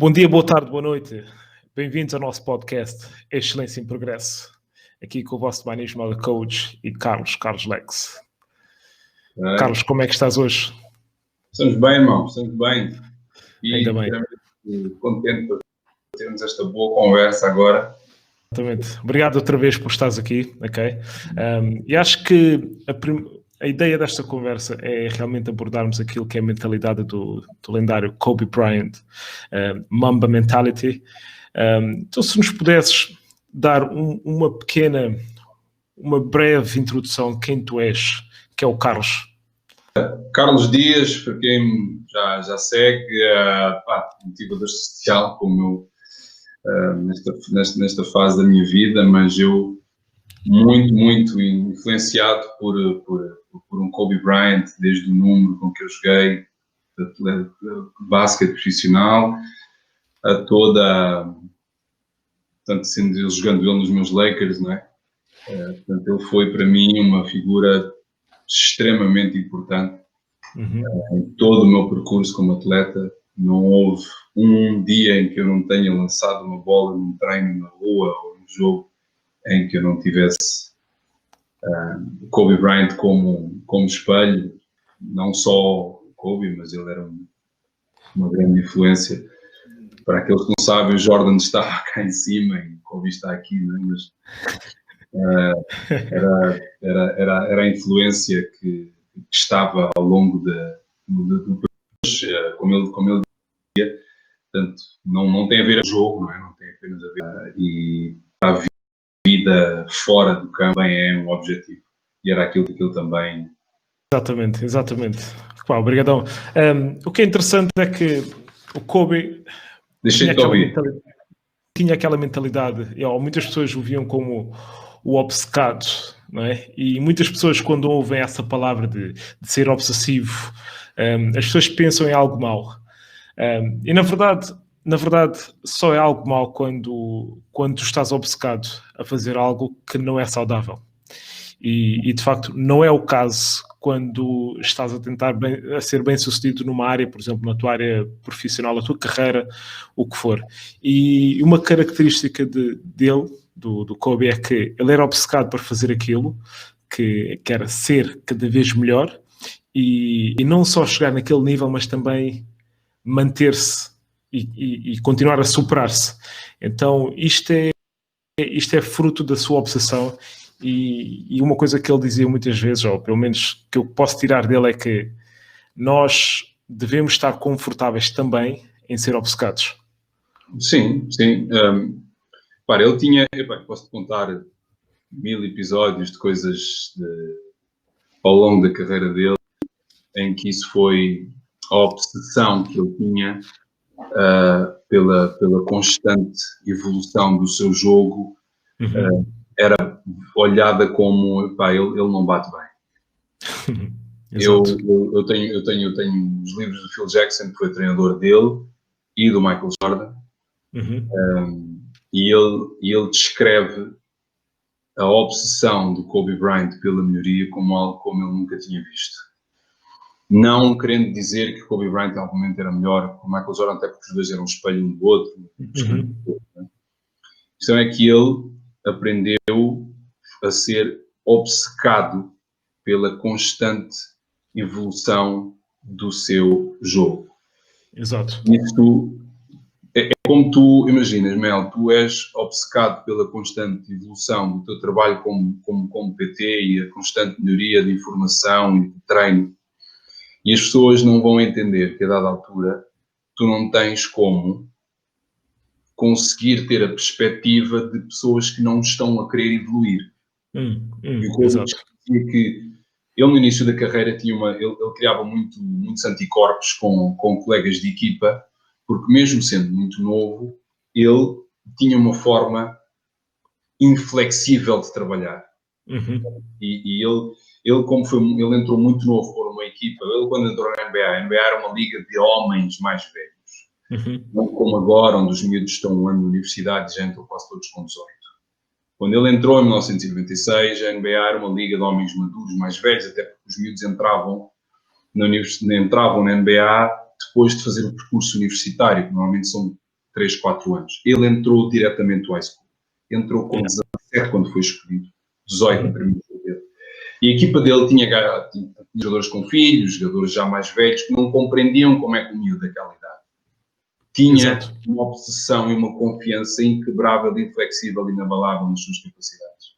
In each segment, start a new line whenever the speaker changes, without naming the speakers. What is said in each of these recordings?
Bom dia, boa tarde, boa noite. Bem-vindos ao nosso podcast Excelência em Progresso. Aqui com o vosso Management Coach e Carlos Lex. Carlos, como é que estás hoje?
Estamos bem, irmão, estamos bem. E
ainda bem.
Contente por termos esta boa conversa agora.
Exatamente. Obrigado outra vez por estares aqui, ok? E acho que a ideia desta conversa é realmente abordarmos aquilo que é a mentalidade do lendário Kobe Bryant, Mamba Mentality. Então, se nos pudesses dar uma breve introdução de quem tu és, que é o Carlos.
Carlos Dias, para quem já segue, motivador social, como eu, nesta fase da minha vida, mas eu muito influenciado por um Kobe Bryant, desde o número com que eu joguei, de basquete profissional, a toda, portanto, sendo eu jogando ele nos meus Lakers, não é? Portanto, ele foi para mim uma figura extremamente importante em todo o meu percurso como atleta. Não houve um dia em que eu não tenha lançado uma bola num treino na rua ou num jogo em que eu não tivesse Kobe Bryant como espelho. Não só Kobe, mas ele era uma grande influência. Para aqueles que não sabem, o Jordan estava cá em cima e o Kobe está aqui, não é? Mas era a influência que estava ao longo do percurso, como ele dizia. Portanto, não tem a ver com o jogo, não é? Não tem apenas a ver. E a vida fora do campo também é um objetivo. E era aquilo que ele também...
Exatamente. Obrigadão. O que é interessante é que o Kobe tinha aquela mentalidade, muitas pessoas o viam como o obcecado, não é? E muitas pessoas, quando ouvem essa palavra de ser obsessivo, as pessoas pensam em algo mau. E na verdade, só é algo mau quando tu estás obcecado a fazer algo que não é saudável. E de facto, não é o caso quando estás a tentar a ser bem-sucedido numa área, por exemplo, na tua área profissional, a tua carreira, o que for. E uma característica do Kobe, é que ele era obcecado por fazer aquilo, que era ser cada vez melhor, e não só chegar naquele nível, mas também manter-se e continuar a superar-se. Então, isto é fruto da sua obsessão. E uma coisa que ele dizia muitas vezes, ou pelo menos que eu posso tirar dele, é que nós devemos estar confortáveis também em ser obcecados.
Sim. Ele tinha... posso-te contar 1000 episódios de coisas ao longo da carreira dele, em que isso foi a obsessão que ele tinha pela constante evolução do seu jogo. Era olhada como, ele não bate bem. eu tenho os livros do Phil Jackson, que foi treinador dele, e do Michael Jordan. E ele descreve a obsessão do Kobe Bryant pela melhoria como algo como ele nunca tinha visto. Não querendo dizer que o Kobe Bryant em algum momento era melhor que o Michael Jordan, até porque os dois eram um espelho um do outro. A questão é que ele aprendeu a ser obcecado pela constante evolução do seu jogo.
Exato.
Isso é como tu imaginas, Mel, tu és obcecado pela constante evolução do teu trabalho como PT e a constante melhoria de informação e de treino. E as pessoas não vão entender que a dada altura tu não tens como conseguir ter a perspectiva de pessoas que não estão a querer evoluir. E o Kobe dizia que ele no início da carreira ele criava muitos anticorpos com colegas de equipa, porque mesmo sendo muito novo, ele tinha uma forma inflexível de trabalhar. E ele entrou muito novo por uma equipa. Ele, quando entrou na NBA, a NBA era uma liga de homens mais velhos. Não como agora, onde os miúdos estão um ano na universidade e já entram quase todos com 18. Quando ele entrou em 1996, a NBA era uma liga de homens maduros mais velhos, até porque os miúdos entravam na NBA depois de fazer o percurso universitário, que normalmente são 3, 4 anos. Ele entrou diretamente ao high school. Entrou com 17 quando foi escolhido, 18 no primeiro jogo dele. E a equipa dele tinha jogadores com filhos, jogadores já mais velhos, que não compreendiam como é que o miúdo daquela idade tinha uma obsessão e uma confiança inquebrável, inflexível e inabalável nas suas capacidades.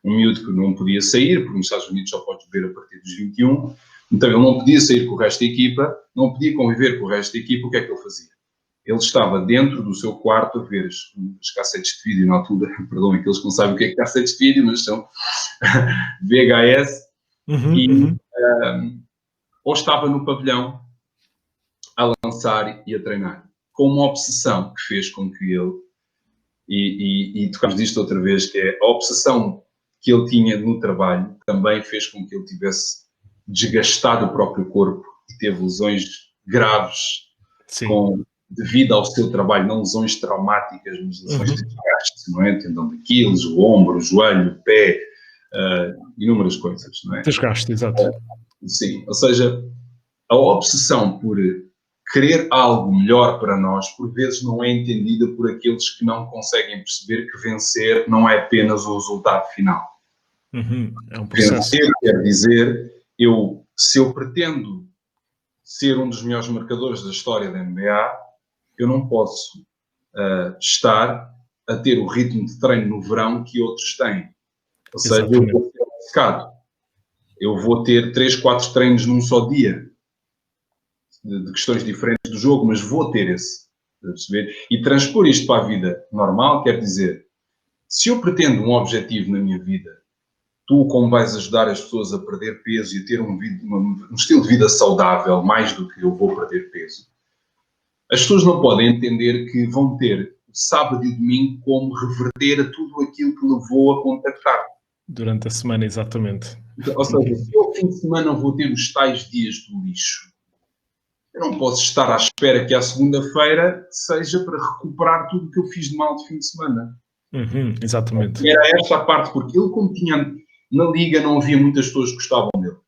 Um miúdo que não podia sair, porque nos Estados Unidos só podes beber a partir dos 21, então ele não podia sair com o resto da equipa, não podia conviver com o resto da equipa. O que é que ele fazia? Ele estava dentro do seu quarto a ver as cassetes de vídeo na altura, perdão, aqueles que não sabem o que é cassetes de vídeo, mas são VHS, ou estava no pavilhão a lançar e a treinar, com uma obsessão que fez com que ele, e tocamos disto outra vez, que é a obsessão que ele tinha no trabalho, também fez com que ele tivesse desgastado o próprio corpo e teve lesões graves devido ao seu trabalho, não lesões traumáticas, mas lesões de desgaste, não é? Tendão de Aquiles, o ombro, o joelho, o pé, inúmeras coisas, não é?
Desgaste, exato.
Sim, ou seja, a obsessão por querer algo melhor para nós, por vezes não é entendida por aqueles que não conseguem perceber que vencer não é apenas o resultado final.
É um processo.
Vencer quer dizer, se eu pretendo ser um dos melhores marcadores da história da NBA, eu não posso estar a ter o ritmo de treino no verão que outros têm. Ou seja, eu vou ser obcecado. Eu vou ter 3, 4 treinos num só dia, de questões diferentes do jogo, mas vou ter esse. Perceber? E transpor isto para a vida normal quer dizer, se eu pretendo um objetivo na minha vida, tu como vais ajudar as pessoas a perder peso e a ter um estilo de vida saudável, mais do que eu vou perder peso, as pessoas não podem entender que vão ter sábado e domingo como reverter a tudo aquilo que levou a contactar.
Durante a semana, exatamente.
Ou seja, se eu ao fim de semana vou ter os tais dias do lixo, eu não posso estar à espera que à segunda-feira seja para recuperar tudo o que eu fiz de mal de fim de semana.
Exatamente.
E era esta a parte, porque ele, como tinha na liga, não havia muitas pessoas que gostavam dele.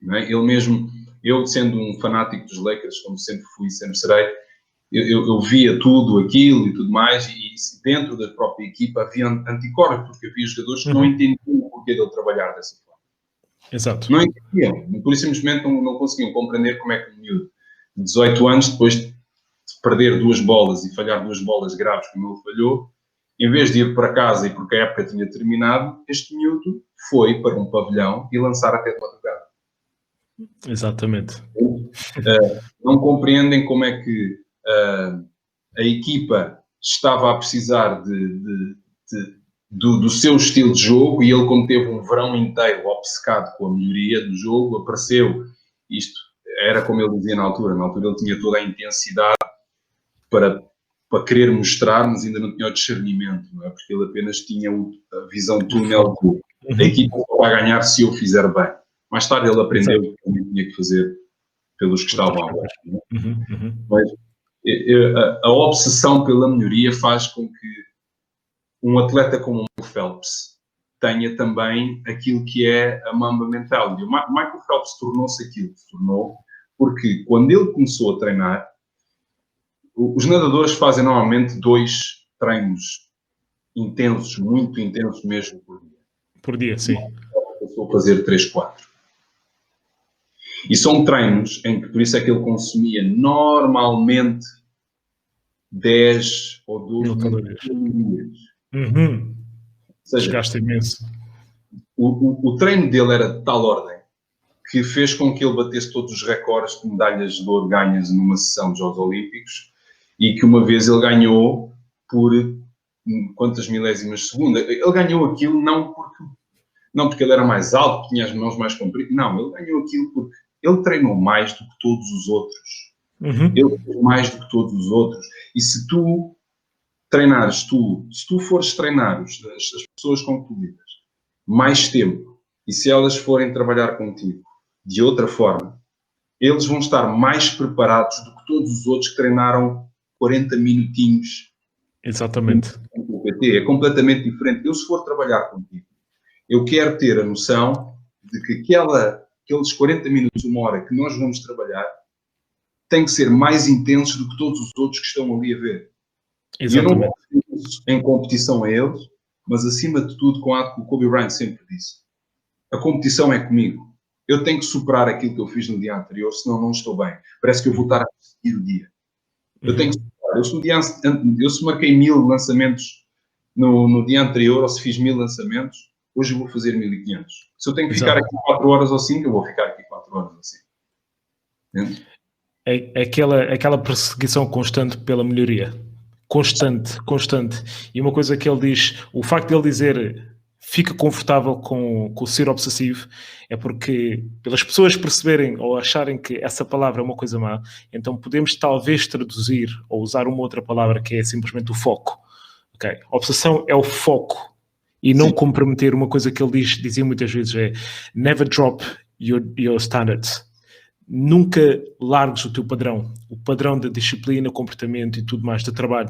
Não é? Ele mesmo, eu sendo um fanático dos Lakers, como sempre fui e sempre serei, eu via tudo aquilo e tudo mais, e dentro da própria equipa havia anticorpos, porque havia jogadores que não entendiam o porquê dele trabalhar dessa forma.
Exato.
Não entendiam, por isso simplesmente não conseguiam compreender como é que um miúdo de 18 anos, depois de perder 2 bolas e falhar 2 bolas graves como ele falhou, em vez de ir para casa e porque a época tinha terminado, este miúdo foi para um pavilhão e lançar até de madrugada.
Exatamente.
Não compreendem como é que a equipa estava a precisar do seu estilo de jogo, e ele, como teve um verão inteiro obcecado com a melhoria do jogo, apareceu, isto era como ele dizia na altura ele tinha toda a intensidade para querer mostrar, mas ainda não tinha o discernimento, não é? Porque ele apenas tinha a visão túnel da equipa vai ganhar se eu fizer bem. Mais tarde ele aprendeu que também tinha que fazer pelos que estavam abaixo. Mas a obsessão pela melhoria faz com que um atleta como o Michael Phelps tenha também aquilo que é a mamba mental. E o Michael Phelps tornou-se aquilo que se tornou porque quando ele começou a treinar, os nadadores fazem normalmente 2 treinos intensos, muito intensos mesmo por dia.
Por dia, sim.
Passou a fazer 3, 4. E são treinos em que, por isso é que ele consumia normalmente 10 ou 12 calorias.
Ou seja, desgaste imenso.
O treino dele era de tal ordem que fez com que ele batesse todos os recordes de medalhas de ouro ganhas numa sessão dos Jogos Olímpicos, e que uma vez ele ganhou por quantas milésimas de segunda. Ele ganhou aquilo não porque ele era mais alto, tinha as mãos mais compridas. Não, ele ganhou aquilo porque ele treinou mais do que todos os outros. Ele fez mais do que todos os outros. E se tu treinares, se tu fores treinar as pessoas com que tu lidas mais tempo, e se elas forem trabalhar contigo de outra forma, eles vão estar mais preparados do que todos os outros que treinaram 40 minutinhos.
Exatamente.
É completamente diferente. Eu, se for trabalhar contigo, eu quero ter a noção de que aqueles 40 minutos, 1 hora que nós vamos trabalhar têm que ser mais intensos do que todos os outros que estão ali a ver.
Exatamente.
E eu não gosto disso em competição a eles, mas acima de tudo com algo que o Kobe Bryant sempre disse. A competição é comigo. Eu tenho que superar aquilo que eu fiz no dia anterior, senão não estou bem. Parece que eu vou estar a seguir o dia. Eu tenho que superar. Eu se marquei 1000 lançamentos no dia anterior, ou se fiz 1000 lançamentos, hoje eu vou fazer 1500. Se eu tenho que ficar aqui 4 horas ou 5, eu vou ficar aqui 4 horas ou 5.
É aquela perseguição constante pela melhoria. Constante. E uma coisa que ele diz, o facto de ele dizer fica confortável com o ser obsessivo é porque, pelas pessoas perceberem ou acharem que essa palavra é uma coisa má, então podemos talvez traduzir ou usar uma outra palavra que é simplesmente o foco. Okay? Obsessão é o foco e não comprometer. Uma coisa que ele dizia muitas vezes é never drop your standards. Nunca largues o teu padrão, o padrão da disciplina, comportamento e tudo mais, de trabalho.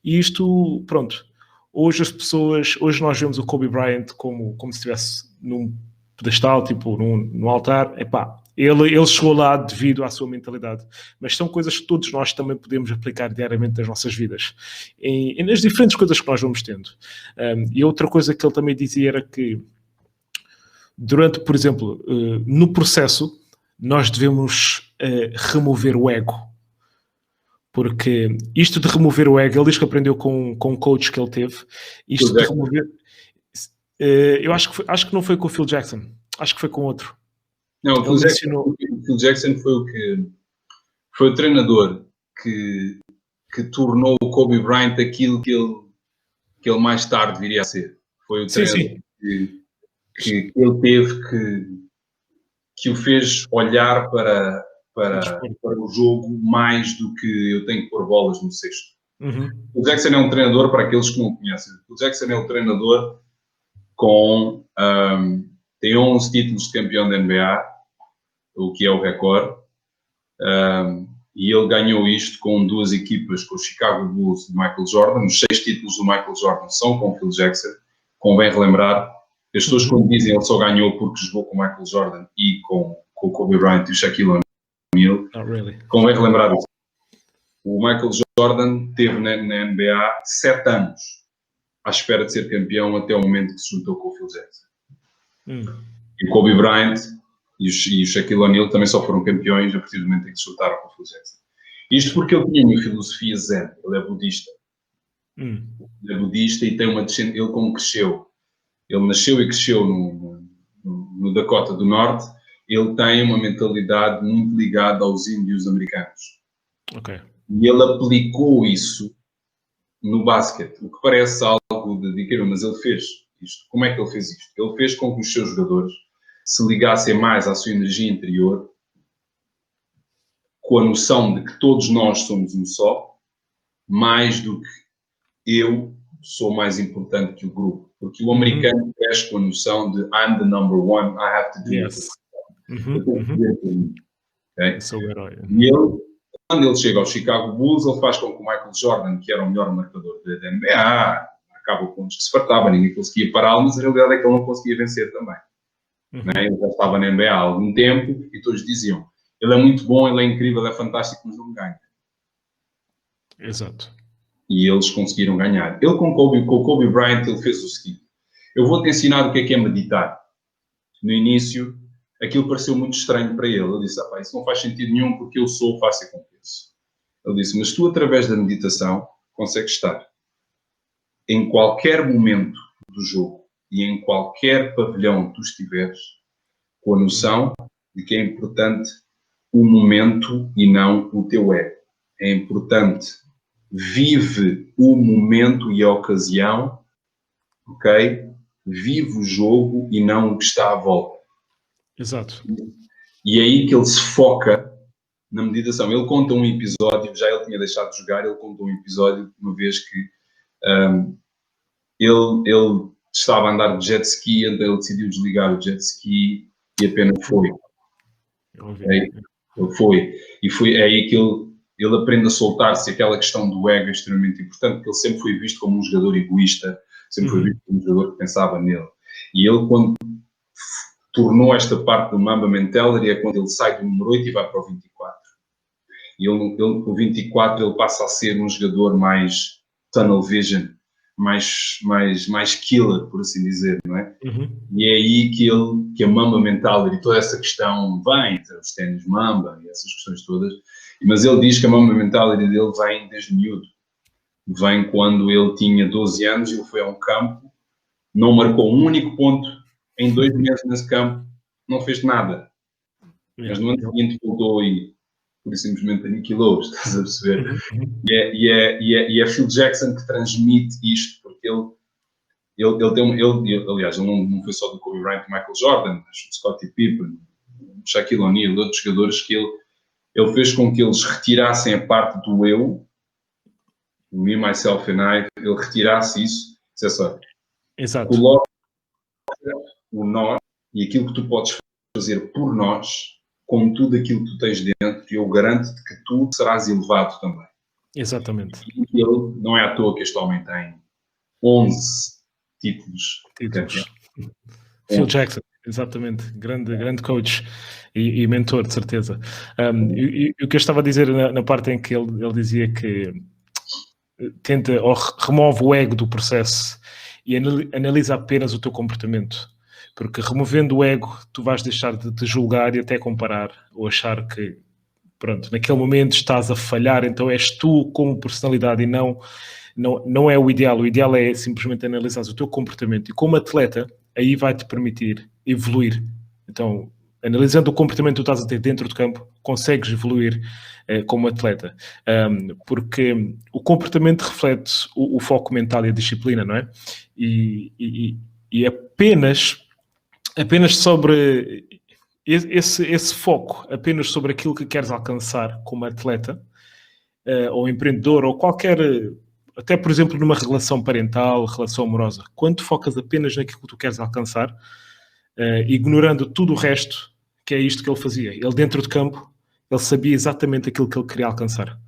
E isto, pronto, hoje nós vemos o Kobe Bryant como se estivesse num pedestal, tipo num altar. Epá, ele chegou lá devido à sua mentalidade, mas são coisas que todos nós também podemos aplicar diariamente nas nossas vidas, nas diferentes coisas que nós vamos tendo. E outra coisa que ele também dizia era que durante, por exemplo, no processo, nós devemos remover o ego. Porque isto de remover o ego, ele diz que aprendeu com um coach que ele teve. Isto de remover... eu acho que não foi com o Phil Jackson. Acho que foi com outro.
Não, o Phil Jackson foi o treinador que tornou o Kobe Bryant aquilo que ele mais tarde viria a ser. Foi o treinador que ele teve que o fez olhar para o jogo mais do que eu tenho que pôr bolas no cesto. O Jackson é um treinador, para aqueles que não conhecem, o Jackson é um treinador tem 11 títulos de campeão da NBA, o que é o recorde, e ele ganhou isto com 2 equipas, com o Chicago Bulls de Michael Jordan. Os 6 títulos do Michael Jordan são com o Phil Jackson. Convém relembrar, as pessoas quando dizem ele só ganhou porque jogou com o Michael Jordan e com o Kobe Bryant e o Shaquille O'Neal, convém relembrar isso. O Michael Jordan teve na NBA 7 anos à espera de ser campeão até o momento que se juntou com o Phil Jackson. E o Kobe Bryant e o Shaquille O'Neal também só foram campeões a partir do momento em que se juntaram com o Phil Jackson. Isto porque ele tinha uma filosofia zen, ele é budista. Ele é budista e tem uma descendência. Ele como cresceu, ele nasceu e cresceu no Dakota do Norte, ele tem uma mentalidade muito ligada aos índios americanos. E ele aplicou isso no basquete, o que parece algo de dizer, mas ele fez isto. Como é que ele fez isto? Ele fez com que os seus jogadores se ligassem mais à sua energia interior, com a noção de que todos nós somos um só, mais do que eu sou mais importante que o grupo. Porque o americano cresce com a noção de I'm the number one, I have to do it. E ele, quando ele chega ao Chicago Bulls, ele faz com que o Michael Jordan, que era o melhor marcador da NBA, marcava pontos que se fartava, ninguém conseguia pará-lo, mas a realidade é que ele não conseguia vencer também. Ele já estava na NBA há algum tempo e todos diziam, ele é muito bom, ele é incrível, ele é fantástico, mas não ganha.
Exato.
E eles conseguiram ganhar. Ele com o Kobe Bryant, ele fez o seguinte, eu vou-te ensinar o que é meditar. No início, aquilo pareceu muito estranho para ele. Ele disse, isso não faz sentido nenhum porque eu sou, faço e aconteço. Ele disse, mas tu através da meditação consegues estar em qualquer momento do jogo e em qualquer pavilhão que tu estiveres com a noção de que é importante o momento e não o teu ego. É importante, vive o momento e a ocasião, ok? Vive o jogo e não o que está à volta.
Exato.
E é aí que ele se foca na meditação. Ele conta um episódio, já ele tinha deixado de jogar, ele conta um episódio uma vez que ele estava a andar de jet ski, então ele decidiu desligar o jet ski e apenas foi. Ele foi. E foi aí que ele aprende a soltar-se. Aquela questão do ego é extremamente importante, porque ele sempre foi visto como um jogador egoísta, sempre foi visto como um jogador que pensava nele. E ele, quando tornou esta parte do Mamba Mentality, é quando ele sai do número 8 e vai para o 24. E ele, com 24, ele passa a ser um jogador mais tunnel vision, mais killer, por assim dizer, não é? E é aí que a Mamba Mentality, toda essa questão vem, os ténis Mamba e essas questões todas, mas ele diz que a Mamba Mentality dele vem desde miúdo. Vem quando ele tinha 12 anos, ele foi a um campo, não marcou um único ponto em 2 meses nesse campo, não fez nada. Mas no ano seguinte voltou e, por simplesmente, aniquilou, estás a perceber? E é Phil Jackson que transmite isto, porque aliás, ele não foi só do Kobe Bryant e Michael Jordan, mas do Scottie Pippen, Shaquille O'Neal, outros jogadores que ele fez com que eles retirassem a parte do eu, o me, myself and I, ele retirasse isso, dissesse, olha, coloca o nós e aquilo que tu podes fazer por nós, com tudo aquilo que tu tens dentro, e eu garanto-te que tu serás elevado também.
Exatamente.
E ele, não é à toa que este homem tem 11 títulos.
Phil Jackson, exatamente, grande coach e mentor, de certeza. E o que eu estava a dizer na parte em que ele dizia que tenta ou remove o ego do processo e analisa apenas o teu comportamento. Porque removendo o ego, tu vais deixar de te julgar e até comparar ou achar que, pronto, naquele momento estás a falhar, então és tu como personalidade e não é o ideal. O ideal é simplesmente analisar o teu comportamento e como atleta, aí vai-te permitir evoluir. Então, analisando o comportamento que tu estás a ter dentro do campo, consegues evoluir como atleta. Porque o comportamento reflete o foco mental e a disciplina, não é? E apenas sobre esse foco, apenas sobre aquilo que queres alcançar como atleta, ou empreendedor, ou qualquer, até por exemplo numa relação parental, relação amorosa, quando tu focas apenas naquilo que tu queres alcançar, ignorando tudo o resto, que é isto que ele fazia. Ele dentro de campo, ele sabia exatamente aquilo que ele queria alcançar.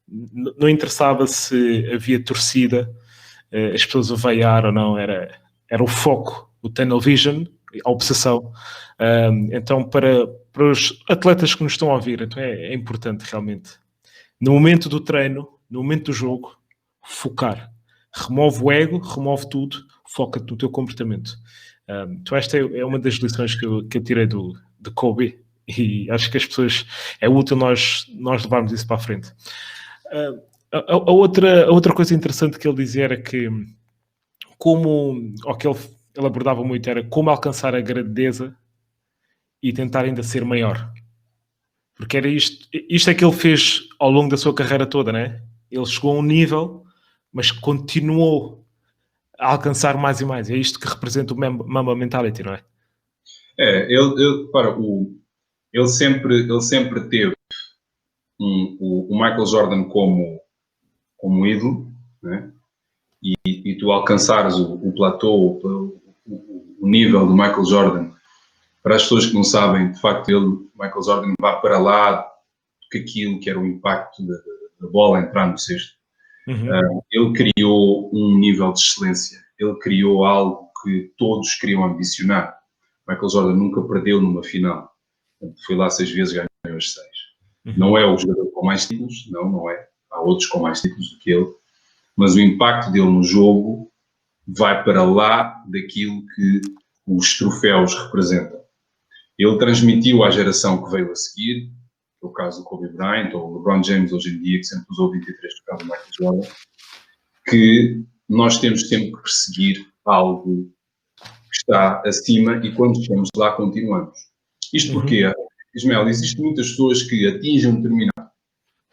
Não interessava se havia torcida, as pessoas a vaiar ou não, era o foco, o tunnel vision, a obsessão. Então, para os atletas que nos estão a ouvir, então é importante realmente, no momento do treino, no momento do jogo, focar. Remove o ego, remove tudo, foca-te no teu comportamento. Então esta é uma das lições que eu tirei de Kobe, e acho que as pessoas, é útil nós levarmos isso para a frente. A outra coisa interessante que ele dizia era que que ele abordava muito era como alcançar a grandeza e tentar ainda ser maior. Porque era isto é que ele fez ao longo da sua carreira toda, né? Ele chegou a um nível, mas continuou a alcançar mais e mais. É isto que representa o Mamba Mentality, não é?
Ele sempre teve o Michael Jordan como ídolo, né? E tu alcançares o platô, o nível do Michael Jordan, para as pessoas que não sabem, de facto, Michael Jordan vai para lá do que aquilo que era o impacto da bola entrar no cesto. Ele criou um nível de excelência, ele criou algo que todos queriam ambicionar. Michael Jordan nunca perdeu numa final, foi lá 6 vezes, ganhou as 6. Não é o jogador com mais títulos, não é. Há outros com mais títulos do que ele, mas o impacto dele no jogo vai para lá daquilo que os troféus representam. Ele transmitiu à geração que veio a seguir, que é o caso do Kobe Bryant, ou o LeBron James hoje em dia, que sempre usou 23 por causa do Michael Jordan, que nós temos sempre que perseguir algo que está acima e quando chegamos lá continuamos. Isto porque, Ismael, existem muitas pessoas que atingem um determinado,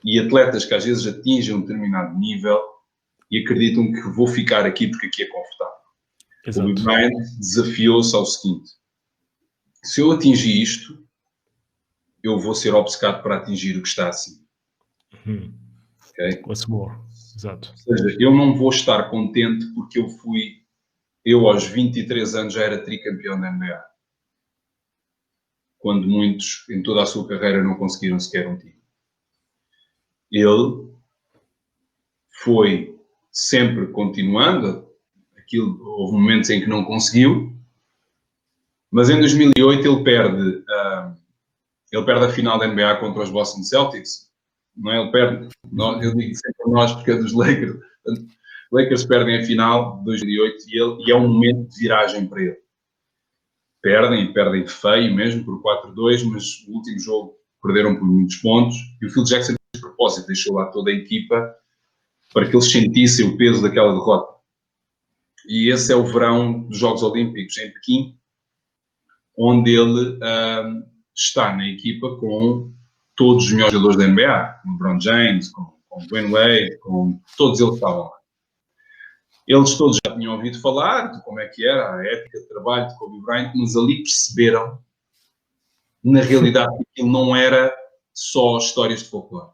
e atletas que às vezes atingem um determinado nível e acreditam que vou ficar aqui porque aqui é confortável. Exato. O Kobe Bryant desafiou-se ao seguinte: se eu atingir isto, eu vou ser obcecado para atingir o que está acima. Okay?
What's more. Exato.
Ou seja, eu não vou estar contente porque eu aos 23 anos já era tricampeão da NBA. Quando muitos, em toda a sua carreira, não conseguiram sequer um título. Ele foi sempre continuando, houve momentos em que não conseguiu, mas em 2008 ele perde a final da NBA contra os Boston Celtics não é? Ele perde. Eu digo sempre nós, porque é dos Lakers. Lakers perdem a final de 2008 e é um momento de viragem para ele. Perdem feio mesmo, por 4-2, mas o último jogo perderam por muitos pontos. E o Phil Jackson, de propósito, deixou lá toda a equipa para que eles sentissem o peso daquela derrota. E esse é o verão dos Jogos Olímpicos em Pequim, onde ele está na equipa com todos os melhores jogadores da NBA, com LeBron James, com Dwayne Wade, com todos eles que estavam lá. Eles todos já tinham ouvido falar de como é que era a ética de trabalho de Kobe Bryant, mas ali perceberam, na realidade, que aquilo não era só histórias de folclore.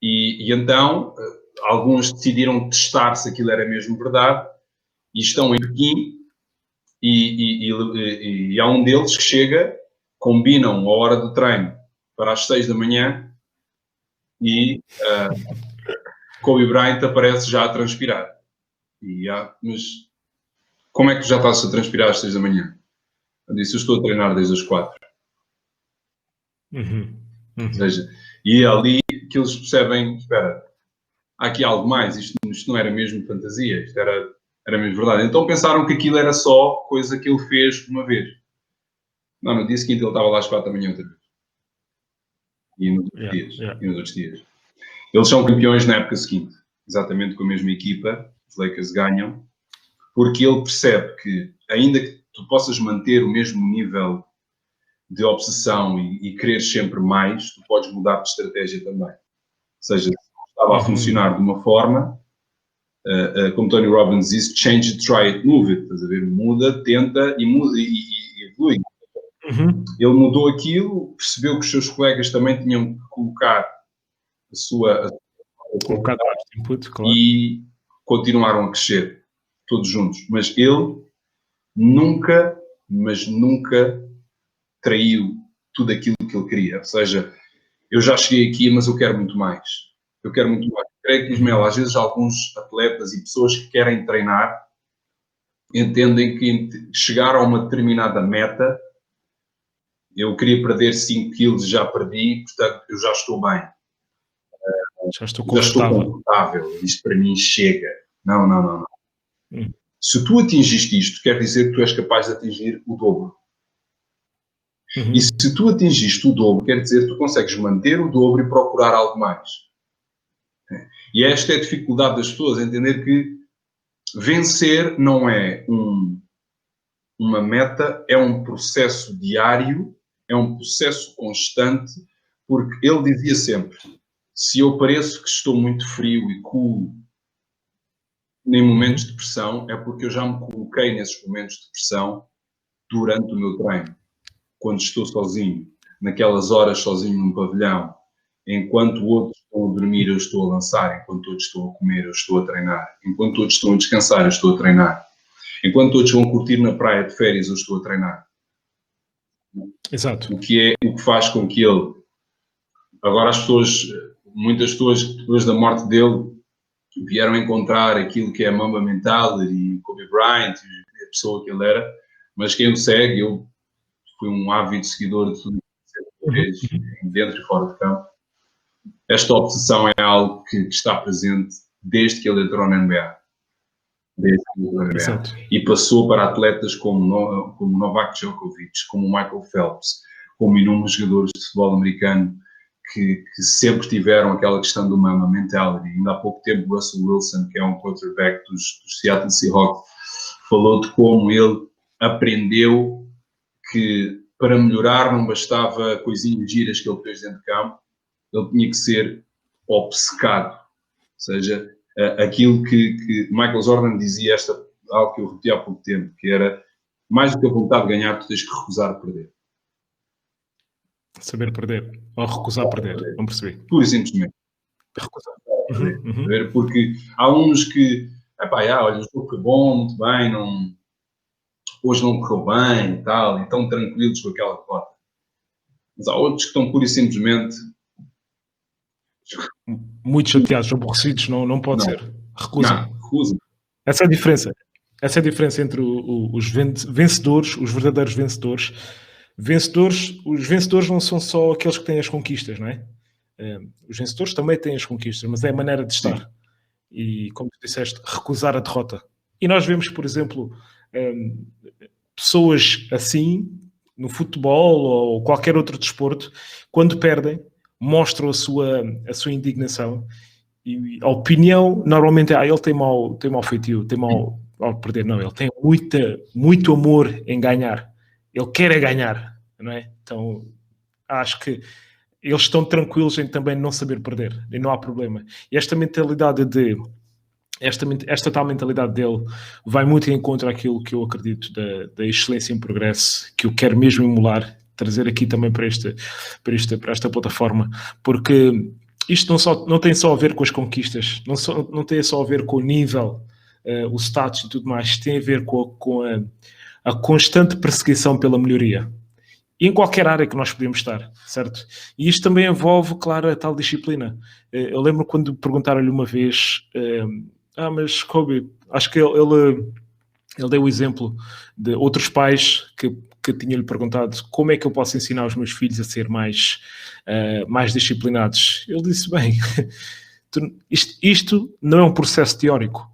E então, alguns decidiram testar se aquilo era mesmo verdade, e estão em Pequim, e há um deles que chega, combinam a hora do treino para as 6 da manhã, e Kobe Bryant aparece já a transpirar. Mas como é que já estás a transpirar às 6 da manhã? Eu disse, eu estou a treinar desde as 4. Ou seja, e é ali que eles percebem, espera, há aqui algo mais, isto não era mesmo fantasia, isto era mesmo verdade. Então pensaram que aquilo era só coisa que ele fez uma vez. Não, no dia seguinte ele estava lá às 4 da manhã outra vez. E nos outros dias. Eles são campeões na época seguinte, exatamente com a mesma equipa, os Lakers ganham, porque ele percebe que, ainda que tu possas manter o mesmo nível de obsessão e querer sempre mais, tu podes mudar de estratégia também. Ou seja, se estava a funcionar de uma forma, como Tony Robbins disse, change it, try it, move it. Estás a ver? Muda, tenta e evolui. Ele mudou aquilo, percebeu que os seus colegas também tinham que colocar a sua
input, claro.
E continuaram a crescer todos juntos. Mas ele nunca traiu tudo aquilo que ele queria. Ou seja, eu já cheguei aqui, mas eu quero muito mais. Creio que, Ismael, às vezes alguns atletas e pessoas que querem treinar entendem que chegar a uma determinada meta, eu queria perder 5 quilos, já perdi, portanto eu já estou bem.
Já estou confortável.
Isto para mim chega. Não. Se tu atingiste isto, quer dizer que tu és capaz de atingir o dobro. E se tu atingiste o dobro, quer dizer que tu consegues manter o dobro e procurar algo mais. E esta é a dificuldade das pessoas, entender que vencer não é uma meta, é um processo diário, é um processo constante, porque ele dizia sempre, se eu pareço que estou muito frio e cool em momentos de pressão, é porque eu já me coloquei nesses momentos de pressão durante o meu treino. Quando estou sozinho, naquelas horas sozinho num pavilhão, enquanto outros estão a dormir, eu estou a lançar, enquanto outros estão a comer, eu estou a treinar, enquanto outros estão a descansar, eu estou a treinar, enquanto outros vão curtir na praia de férias, eu estou a treinar.
Exato.
O que faz com que ele... Agora muitas pessoas, depois da morte dele, vieram encontrar aquilo que é a Mamba Mentality e Kobe Bryant, a pessoa que ele era, mas quem o segue, eu fui um ávido seguidor de tudo dentro e fora de campo. Esta obsessão é algo que está presente desde que ele entrou na NBA. E passou para atletas como Novak Djokovic, como Michael Phelps, como inúmeros jogadores de futebol americano que sempre tiveram aquela questão do Mamba Mentality. Ainda há pouco tempo, Russell Wilson, que é um quarterback dos Seattle Seahawks, falou de como ele aprendeu que para melhorar não bastava coisinhas giras que ele fez dentro de campo, ele tinha que ser obcecado. Ou seja, aquilo que Michael Jordan dizia, algo que eu repeti há pouco tempo, que era, mais do que a vontade de ganhar, tu tens que recusar perder.
Saber perder, ou recusar perder, não percebi.
Pura e simplesmente. Recusar perder. Porque há uns que, olha, o jogo foi bom, muito bem, hoje não correu bem e tal, e estão tranquilos com aquela derrota. Mas há outros que estão pura e simplesmente...
muito chateados, aborrecidos, não pode ser. Recusam. Essa é a diferença entre os vencedores, os verdadeiros vencedores. Os vencedores não são só aqueles que têm as conquistas, não é? Os vencedores também têm as conquistas, mas é a maneira de estar. E, como tu disseste, recusar a derrota. E nós vemos, por exemplo, pessoas assim, no futebol ou qualquer outro desporto, quando perdem, mostram a sua indignação. E a opinião, normalmente, ele tem mau feitio, tem mau ao perder. Não, ele tem muito amor em ganhar. Ele quer é ganhar, não é? Então, acho que eles estão tranquilos em também não saber perder. E não há problema. E esta mentalidade esta tal mentalidade dele vai muito em contra aquilo que eu acredito da excelência em progresso, que eu quero mesmo emular, trazer aqui também para esta plataforma, porque isto não tem só a ver com as conquistas, não tem só a ver com o nível, o status e tudo mais, tem a ver com a constante perseguição pela melhoria. E em qualquer área que nós podemos estar, certo? E isto também envolve, claro, a tal disciplina. Eu lembro quando perguntaram-lhe uma vez... mas Kobe, acho que ele deu o exemplo de outros pais que tinham-lhe perguntado como é que eu posso ensinar os meus filhos a ser mais disciplinados. Ele disse, bem, isto não é um processo teórico.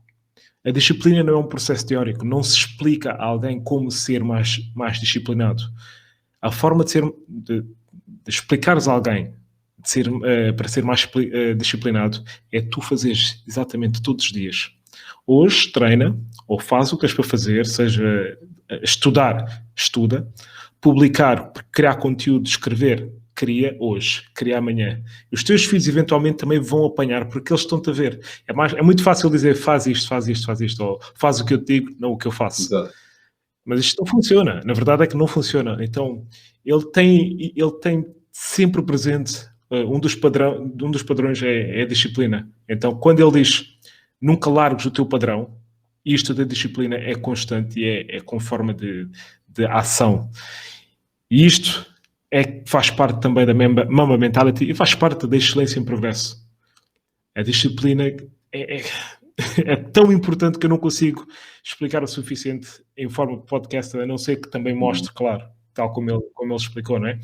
A disciplina não é um processo teórico. Não se explica a alguém como ser mais disciplinado. A forma de explicares a alguém para ser mais disciplinado é tu fazeres exatamente todos os dias. Hoje treina ou faz o que és para fazer, seja estudar, estuda, publicar, criar conteúdo, escrever, cria hoje, cria amanhã. E os teus filhos eventualmente também vão apanhar porque eles estão-te a ver. É muito fácil dizer faz isto, ou faz o que eu te digo, não o que eu faço.
Exato.
Mas isto não funciona. Na verdade é que não funciona. Então, ele tem sempre presente um dos padrões é a disciplina. Então, quando ele diz nunca largues o teu padrão, isto da disciplina é constante e é com forma de ação. E isto faz parte também da Mamba Mentality e faz parte da excelência em progresso. A disciplina é tão importante que eu não consigo explicar o suficiente em forma de podcast, a não ser que também mostre, claro, tal como ele explicou, não é?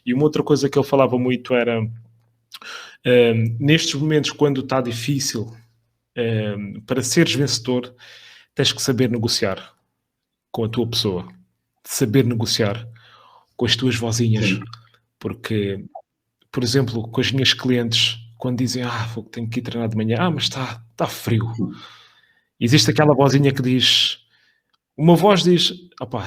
E uma outra coisa que ele falava muito era nestes momentos, quando está difícil, para seres vencedor, tens que saber negociar com a tua pessoa, saber negociar com as tuas vozinhas. Sim. Porque, por exemplo, com as minhas clientes, quando dizem, tenho que ir treinar de manhã, mas está frio. Existe aquela vozinha que diz, uma voz diz,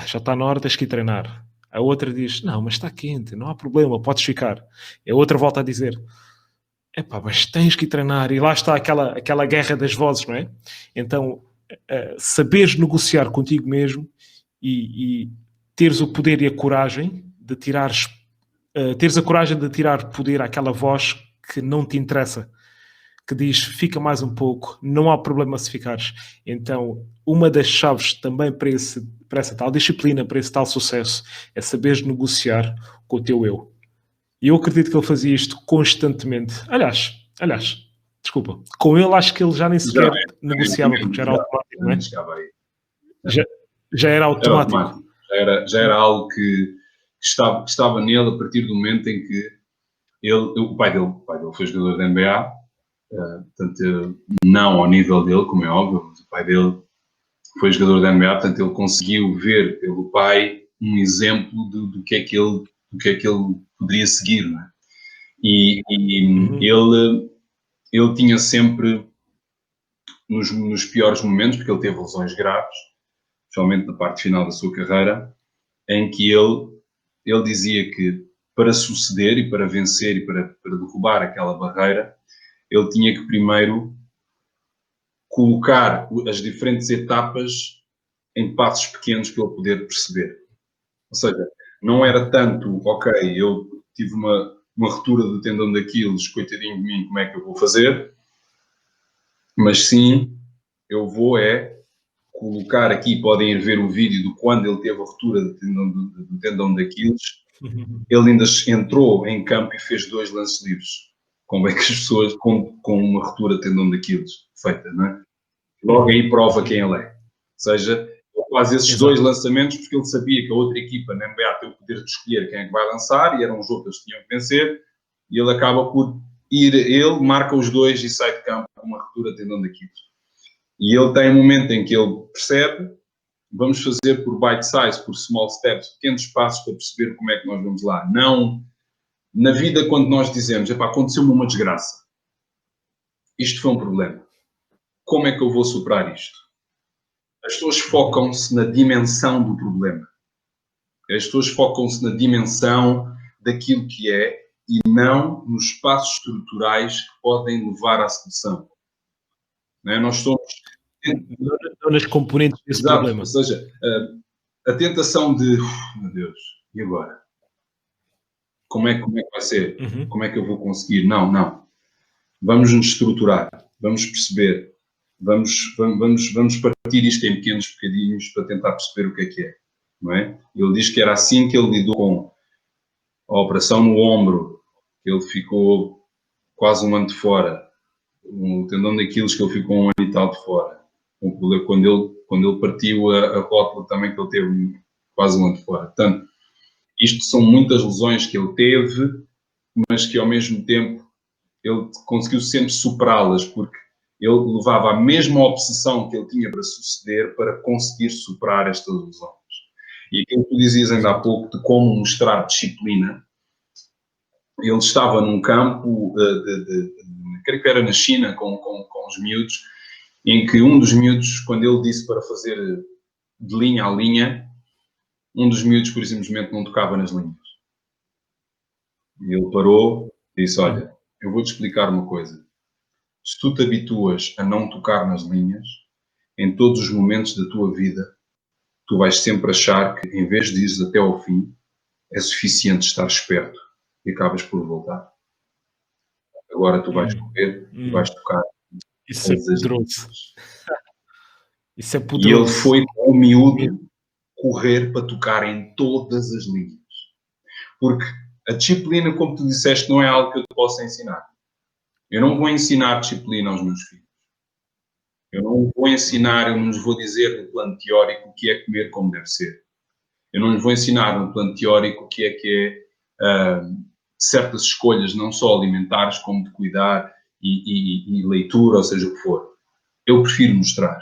já está na hora, tens que ir treinar. A outra diz, não, mas está quente, não há problema, podes ficar. E a outra volta a dizer, mas tens que ir treinar. E lá está aquela guerra das vozes, não é? Então, saberes negociar contigo mesmo e teres o poder e a coragem de teres a coragem de tirar poder àquela voz que não te interessa, que diz, fica mais um pouco, não há problema se ficares. Então, uma das chaves também para essa tal disciplina, para esse tal sucesso, é saberes negociar com o teu eu. E eu acredito que ele fazia isto constantemente. Aliás, desculpa, com ele acho que ele já nem sequer negociava, porque já era automático, não é? Já era automático.
Já era algo que estava nele a partir do momento em que o pai dele foi jogador da NBA, portanto, não ao nível dele, como é óbvio, mas o pai dele foi jogador da NBA, portanto, ele conseguiu ver pelo pai um exemplo do que é que ele poderia seguir, não é? E ele tinha sempre, nos piores momentos, porque ele teve lesões graves, especialmente na parte final da sua carreira, em que ele dizia que para suceder e para vencer e para derrubar aquela barreira, ele tinha que primeiro colocar as diferentes etapas em passos pequenos para ele poder perceber. Ou seja, não era tanto, ok, eu tive uma ruptura do tendão de Aquiles, coitadinho de mim, como é que eu vou fazer? Mas sim, eu vou colocar aqui, podem ver o vídeo de quando ele teve a ruptura do tendão de Aquiles. Ele ainda entrou em campo e fez 2 lances livres. Como é que as pessoas com uma ruptura de tendão de Aquiles feita, não é? Logo aí prova quem ele é. Ou seja, ele faz esses 2 lançamentos porque ele sabia que a outra equipa na NBA tem o poder de escolher quem é que vai lançar e era um jogo que eles tinham que vencer. E ele acaba por ele marca os dois e sai de campo com uma ruptura de tendão de Aquiles. E ele tem um momento em que ele percebe, vamos fazer por bite size, por small steps, pequenos passos para perceber como é que nós vamos lá. Não, na vida quando nós dizemos, epá, aconteceu-me uma desgraça, isto foi um problema, como é que eu vou superar isto? As pessoas focam-se na dimensão do problema. As pessoas focam-se na dimensão daquilo que é e não nos passos estruturais que podem levar à solução. Não é? Nós somos...
Não nas componentes desse
Exato,
problema.
ou seja, a tentação de, meu Deus, e agora? Como é que vai ser? Como é que eu vou conseguir? Não. Vamos nos estruturar, vamos perceber, vamos partir isto em pequenos bocadinhos para tentar perceber o que é. Não é? Ele diz que era assim que ele lidou com a operação no ombro, que ele ficou quase um ano de fora, o tendão de Aquiles que ele ficou um ano e tal de fora, quando ele partiu a rótula também que ele teve quase um ano de fora. Portanto, isto são muitas lesões que ele teve, mas que ao mesmo tempo ele conseguiu sempre superá-las, porque ele levava a mesma obsessão que ele tinha para suceder para conseguir superar estas lesões. E aquilo que tu dizias ainda há pouco de como mostrar disciplina, ele estava num campo, creio que era na China, com os miúdos, em que um dos miúdos, quando ele disse para fazer de linha a linha, um dos miúdos, por simplesmente, não tocava nas linhas. E ele parou e disse, olha, eu vou-te explicar uma coisa. Se tu te habituas a não tocar nas linhas, em todos os momentos da tua vida, tu vais sempre achar que, em vez de ires até ao fim, é suficiente estar esperto e acabas por voltar. Agora tu vais correr e vais tocar.
Isso é poderoso. Isso é
E
poderoso.
ele foi com o miúdo correr para tocar em todas as linhas. Porque a disciplina, como tu disseste, não é algo que eu te possa ensinar. Eu não vou ensinar disciplina aos meus filhos. Eu não vou ensinar, eu não lhes vou dizer no plano teórico o que é comer como deve ser. Eu não lhes vou ensinar no plano teórico o que é certas escolhas, não só alimentares, como de cuidar e leitura, ou seja o que for. Eu prefiro mostrar.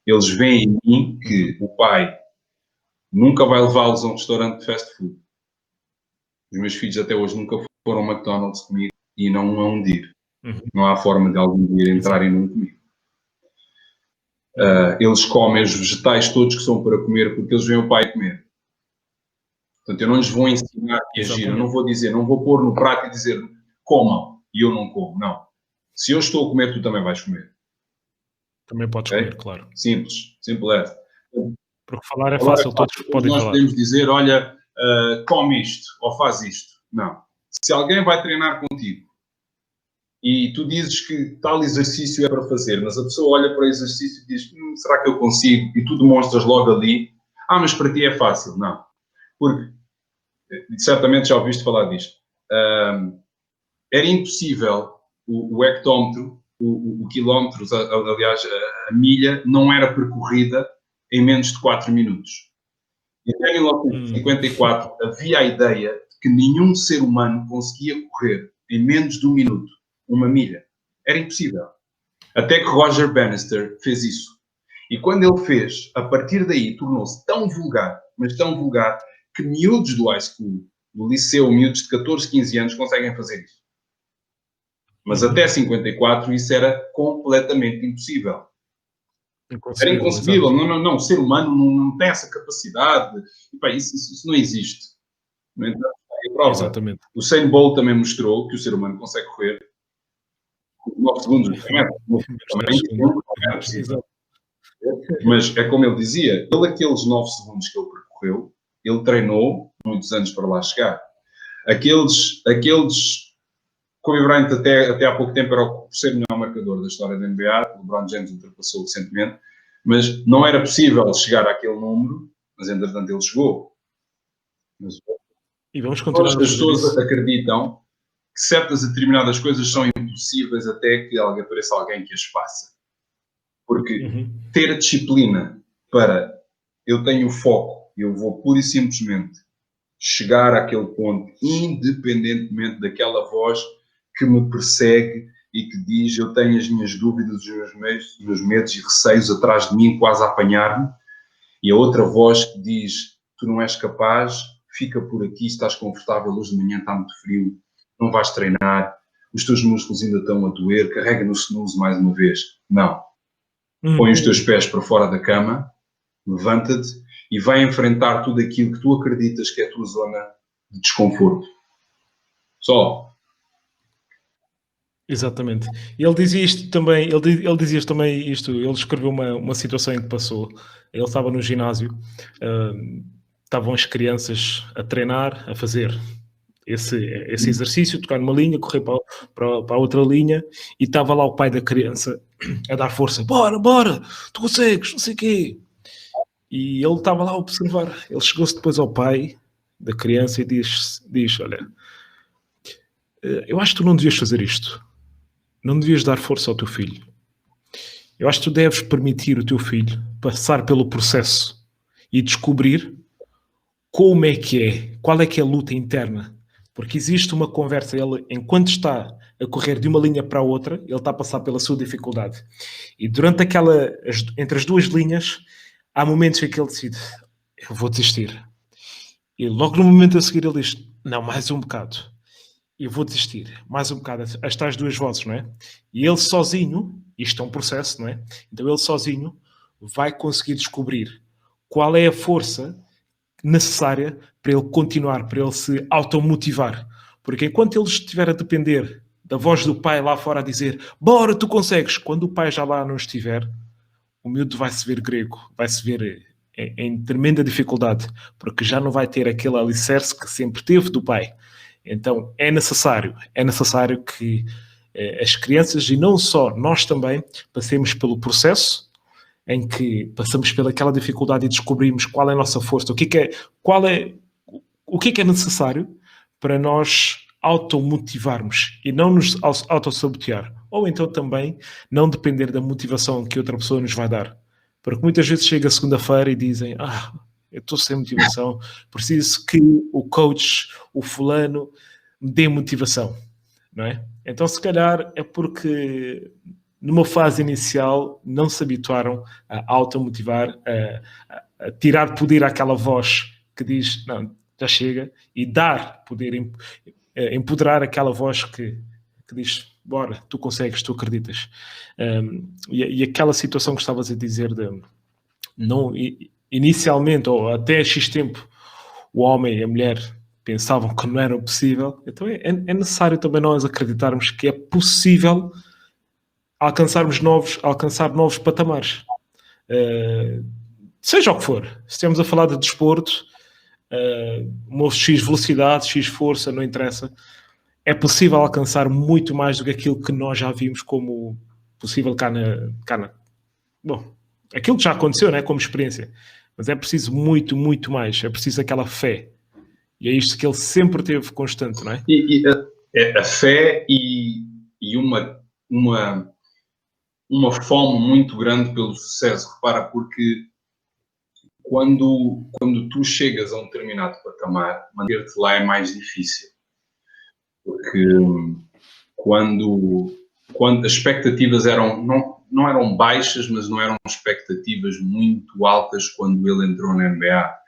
Eles veem em mim que o pai nunca vai levá-los a um restaurante de fast food. Os meus filhos até hoje nunca foram ao McDonald's comigo e não hão de ir. Não há forma de algum dia entrarem num comigo. Eles comem os vegetais todos que são para comer porque eles veem o pai comer. Portanto, eu não lhes vou ensinar a agir. Eu não vou dizer, não vou pôr no prato e dizer comam e eu não como. Não. Se eu estou a comer, tu também vais comer.
Também podes comer, claro.
Simples. Simples é.
Porque falar é fácil, todos podem
nós
falar.
Nós podemos dizer, olha, come isto ou faz isto. Não. Se alguém vai treinar contigo e tu dizes que tal exercício é para fazer, mas a pessoa olha para o exercício e diz, será que eu consigo? E tu demonstras logo ali, mas para ti é fácil. Não. Porque, certamente já ouviste falar disto, era impossível o hectómetro, o quilómetro, aliás, a milha, não era percorrida em menos de 4 minutos. E até 1954 havia a ideia de que nenhum ser humano conseguia correr em menos de 1 minuto uma milha. Era impossível. Até que Roger Bannister fez isso. E quando ele fez, a partir daí tornou-se tão vulgar, mas tão vulgar, que miúdos do high school, do liceu, miúdos de 14, 15 anos, conseguem fazer isso. Mas até 54 isso era completamente impossível. Era inconcebível. Não. O ser humano não tem essa capacidade. E, pá, isso não existe. No entanto, a prova. Exatamente. O Usain Bolt também mostrou que o ser humano consegue correr 9 segundos. Mas é como ele dizia, aqueles 9 segundos que ele percorreu, ele treinou muitos anos para lá chegar. Aqueles Kobe Bryant até há pouco tempo era o terceiro melhor marcador da história da NBA, o LeBron James ultrapassou recentemente, mas não era possível chegar àquele número, mas entretanto ele chegou.
E vamos continuar a fazer
as pessoas
isso.
Acreditam que certas e determinadas coisas são impossíveis até que apareça alguém que as faça. Porque ter a disciplina para eu tenho o foco, eu vou pura e simplesmente chegar àquele ponto, independentemente daquela voz que me persegue e que diz: eu tenho as minhas dúvidas, os meus medos e receios atrás de mim, quase a apanhar-me, e a outra voz que diz: tu não és capaz, fica por aqui, estás confortável, hoje de manhã está muito frio, não vais treinar, os teus músculos ainda estão a doer, carrega no snooze mais uma vez. Não. Põe os teus pés para fora da cama, levanta-te e vai enfrentar tudo aquilo que tu acreditas que é a tua zona de desconforto. Só.
Exatamente. Ele dizia isto também, ele dizia isto também isto, ele escreveu uma situação em que passou. Ele estava no ginásio, estavam as crianças a treinar, a fazer esse exercício, tocar numa linha, correr para a outra linha, e estava lá o pai da criança a dar força: bora, bora, tu consegues, não sei o quê. E ele estava lá a observar. Ele chegou-se depois ao pai da criança e diz: olha, eu acho que tu não devias fazer isto. Não devias dar força ao teu filho. Eu acho que tu deves permitir o teu filho passar pelo processo e descobrir como é que é, qual é que é a luta interna. Porque existe uma conversa, ele, enquanto está a correr de uma linha para a outra, ele está a passar pela sua dificuldade. E durante entre as duas linhas, há momentos em que ele decide: eu vou desistir. E logo no momento a seguir ele diz: não, mais um bocado. Eu vou desistir, mais um bocado, as tais duas vozes, não é? E ele sozinho, isto é um processo, não é? Então ele sozinho vai conseguir descobrir qual é a força necessária para ele continuar, para ele se automotivar. Porque enquanto ele estiver a depender da voz do pai lá fora a dizer: bora, tu consegues, quando o pai já lá não estiver, o miúdo vai se ver grego, vai se ver em tremenda dificuldade, porque já não vai ter aquele alicerce que sempre teve do pai. Então é necessário que as crianças, e não só nós também, passemos pelo processo em que passamos pelaquela dificuldade e descobrimos qual é a nossa força, o que é necessário para nós automotivarmos e não nos autossabotear. Ou então também não depender da motivação que outra pessoa nos vai dar. Porque muitas vezes chega segunda-feira e dizem: eu estou sem motivação, preciso que o coach, o fulano, me dê motivação, não é? Então, se calhar, é porque numa fase inicial não se habituaram a automotivar, a tirar poder àquela voz que diz: não, já chega, e dar poder, empoderar aquela voz que diz: bora, tu consegues, tu acreditas. E aquela situação que estavas a dizer de não, inicialmente, ou até X tempo, o homem e a mulher pensavam que não era possível, então é necessário também nós acreditarmos que é possível alcançar novos patamares. Seja o que for, se estamos a falar de desporto, uma X velocidade, X força, não interessa, é possível alcançar muito mais do que aquilo que nós já vimos como possível cá na... Bom, aquilo que já aconteceu, né, como experiência, mas é preciso muito, muito mais, é preciso aquela fé, e é isto que ele sempre teve constante, não é?
A fé e uma fome muito grande pelo sucesso. Repara, porque quando tu chegas a um determinado patamar, manter-te lá é mais difícil. Porque quando as expectativas não eram baixas, mas não eram expectativas muito altas quando ele entrou na NBA.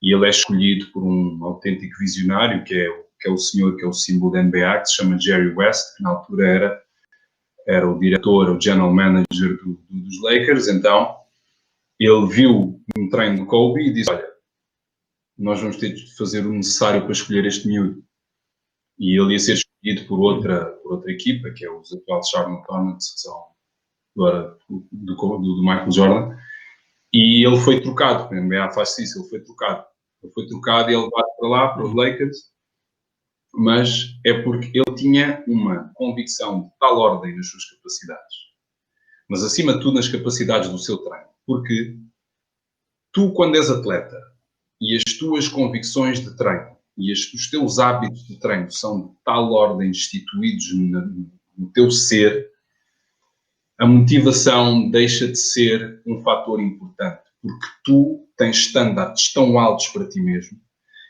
E ele é escolhido por um autêntico visionário, que é o senhor que é o símbolo da NBA, que se chama Jerry West, que na altura era o diretor, o general manager dos Lakers. Então, ele viu um treino do Kobe e disse: olha, nós vamos ter de fazer o necessário para escolher este miúdo. E ele ia ser escolhido por outra equipa, que é os atuais Charlotte Hornets, que são agora do Michael Jordan. E ele foi trocado, a NBA faz isso, ele foi trocado. Ele foi trocado e ele vai para lá, para os Lakers, mas é porque ele tinha uma convicção de tal ordem nas suas capacidades, mas acima de tudo nas capacidades do seu treino. Porque tu, quando és atleta, e as tuas convicções de treino, e os teus hábitos de treino são de tal ordem instituídos no teu ser, a motivação deixa de ser um fator importante, porque tu tens estándares tão altos para ti mesmo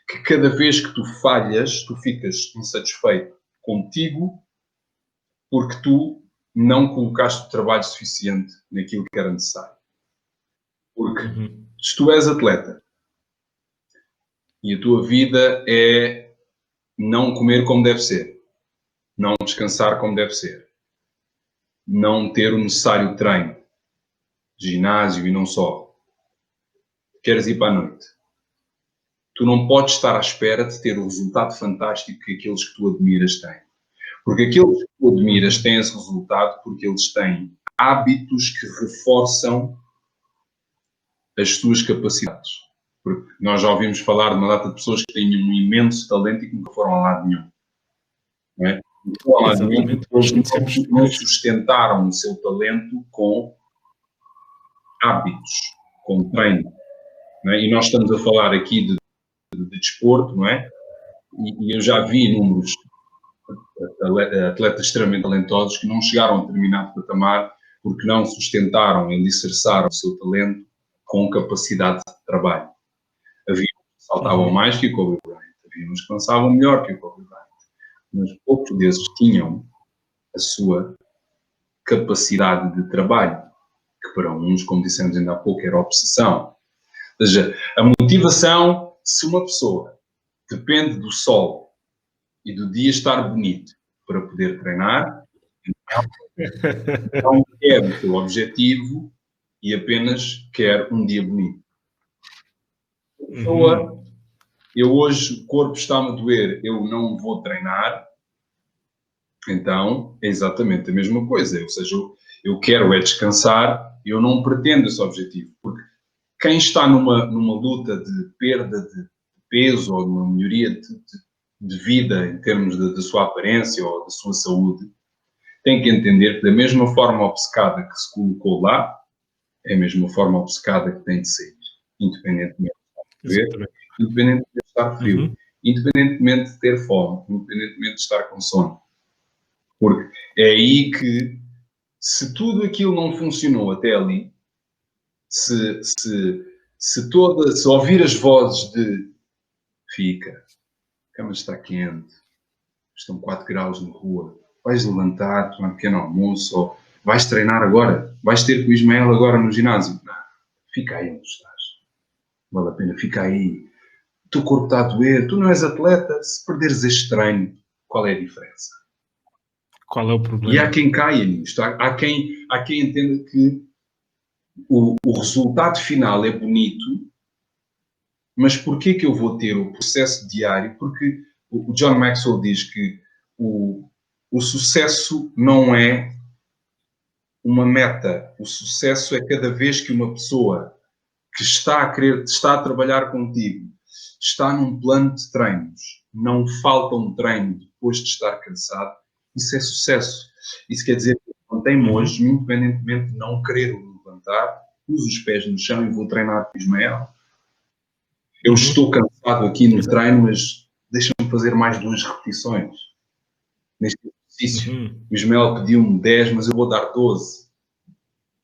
que cada vez que tu falhas, tu ficas insatisfeito contigo porque tu não colocaste o trabalho suficiente naquilo que era necessário. Porque se tu és atleta e a tua vida é não comer como deve ser, não descansar como deve ser, não ter o necessário treino, ginásio e não só, queres ir para a noite, tu não podes estar à espera de ter o resultado fantástico que aqueles que tu admiras têm. Porque aqueles que tu admiras têm esse resultado porque eles têm hábitos que reforçam as suas capacidades. Porque nós já ouvimos falar de uma data de pessoas que têm um imenso talento e que nunca foram a lado nenhum. Não é? Não foram a lado nenhum porque eles não sustentaram o seu talento com hábitos, com treino. Não é? E nós estamos a falar aqui de desporto, não é? E eu já vi inúmeros atletas extremamente talentosos que não chegaram a determinado patamar porque não sustentaram e alicerçaram o seu talento com capacidade de trabalho. Havia uns que saltavam mais que o Kobe Bryant, havia uns que lançavam melhor que o Kobe Bryant, mas poucos desses tinham a sua capacidade de trabalho, que para uns, como dissemos ainda há pouco, era obsessão. Ou seja, a motivação, se uma pessoa depende do sol e do dia estar bonito para poder treinar, então quer o seu objetivo e apenas quer um dia bonito. Pessoa, eu hoje o corpo está-me a doer, eu não vou treinar, então é exatamente a mesma coisa. Ou seja, eu quero é descansar, eu não pretendo esse objetivo, porque quem está numa luta de perda de peso ou de uma melhoria de vida em termos da sua aparência ou da sua saúde, tem que entender que da mesma forma obcecada que se colocou lá, é a mesma forma obcecada que tem de sair, independentemente de estar a ver, independentemente de estar frio, independentemente de ter fome, independentemente de estar com sono. Porque é aí que, se tudo aquilo não funcionou até ali, se ouvir as vozes de fica, a cama está quente, estão 4 graus na rua, vais levantar, tomar um pequeno almoço, ou vais treinar agora, vais ter com o Ismael agora no ginásio. Não, fica aí onde estás. Vale a pena, fica aí. O teu corpo está a doer, tu não és atleta, se perderes este treino, qual é a diferença?
Qual é o problema?
E há quem caia nisto, há quem entenda que o resultado final é bonito, mas porquê que eu vou ter o processo diário? Porque o John Maxwell diz que o sucesso não é uma meta. O sucesso é cada vez que uma pessoa que está a trabalhar contigo, está num plano de treinos, não falta um treino depois de estar cansado, isso é sucesso. Isso quer dizer que mantém-me hoje, independentemente de não querer levantar, uso os pés no chão e vou treinar com o Ismael. Eu estou cansado aqui no treino, mas deixa-me fazer mais 2 repetições neste exercício. O Ismael pediu-me 10, mas eu vou dar 12.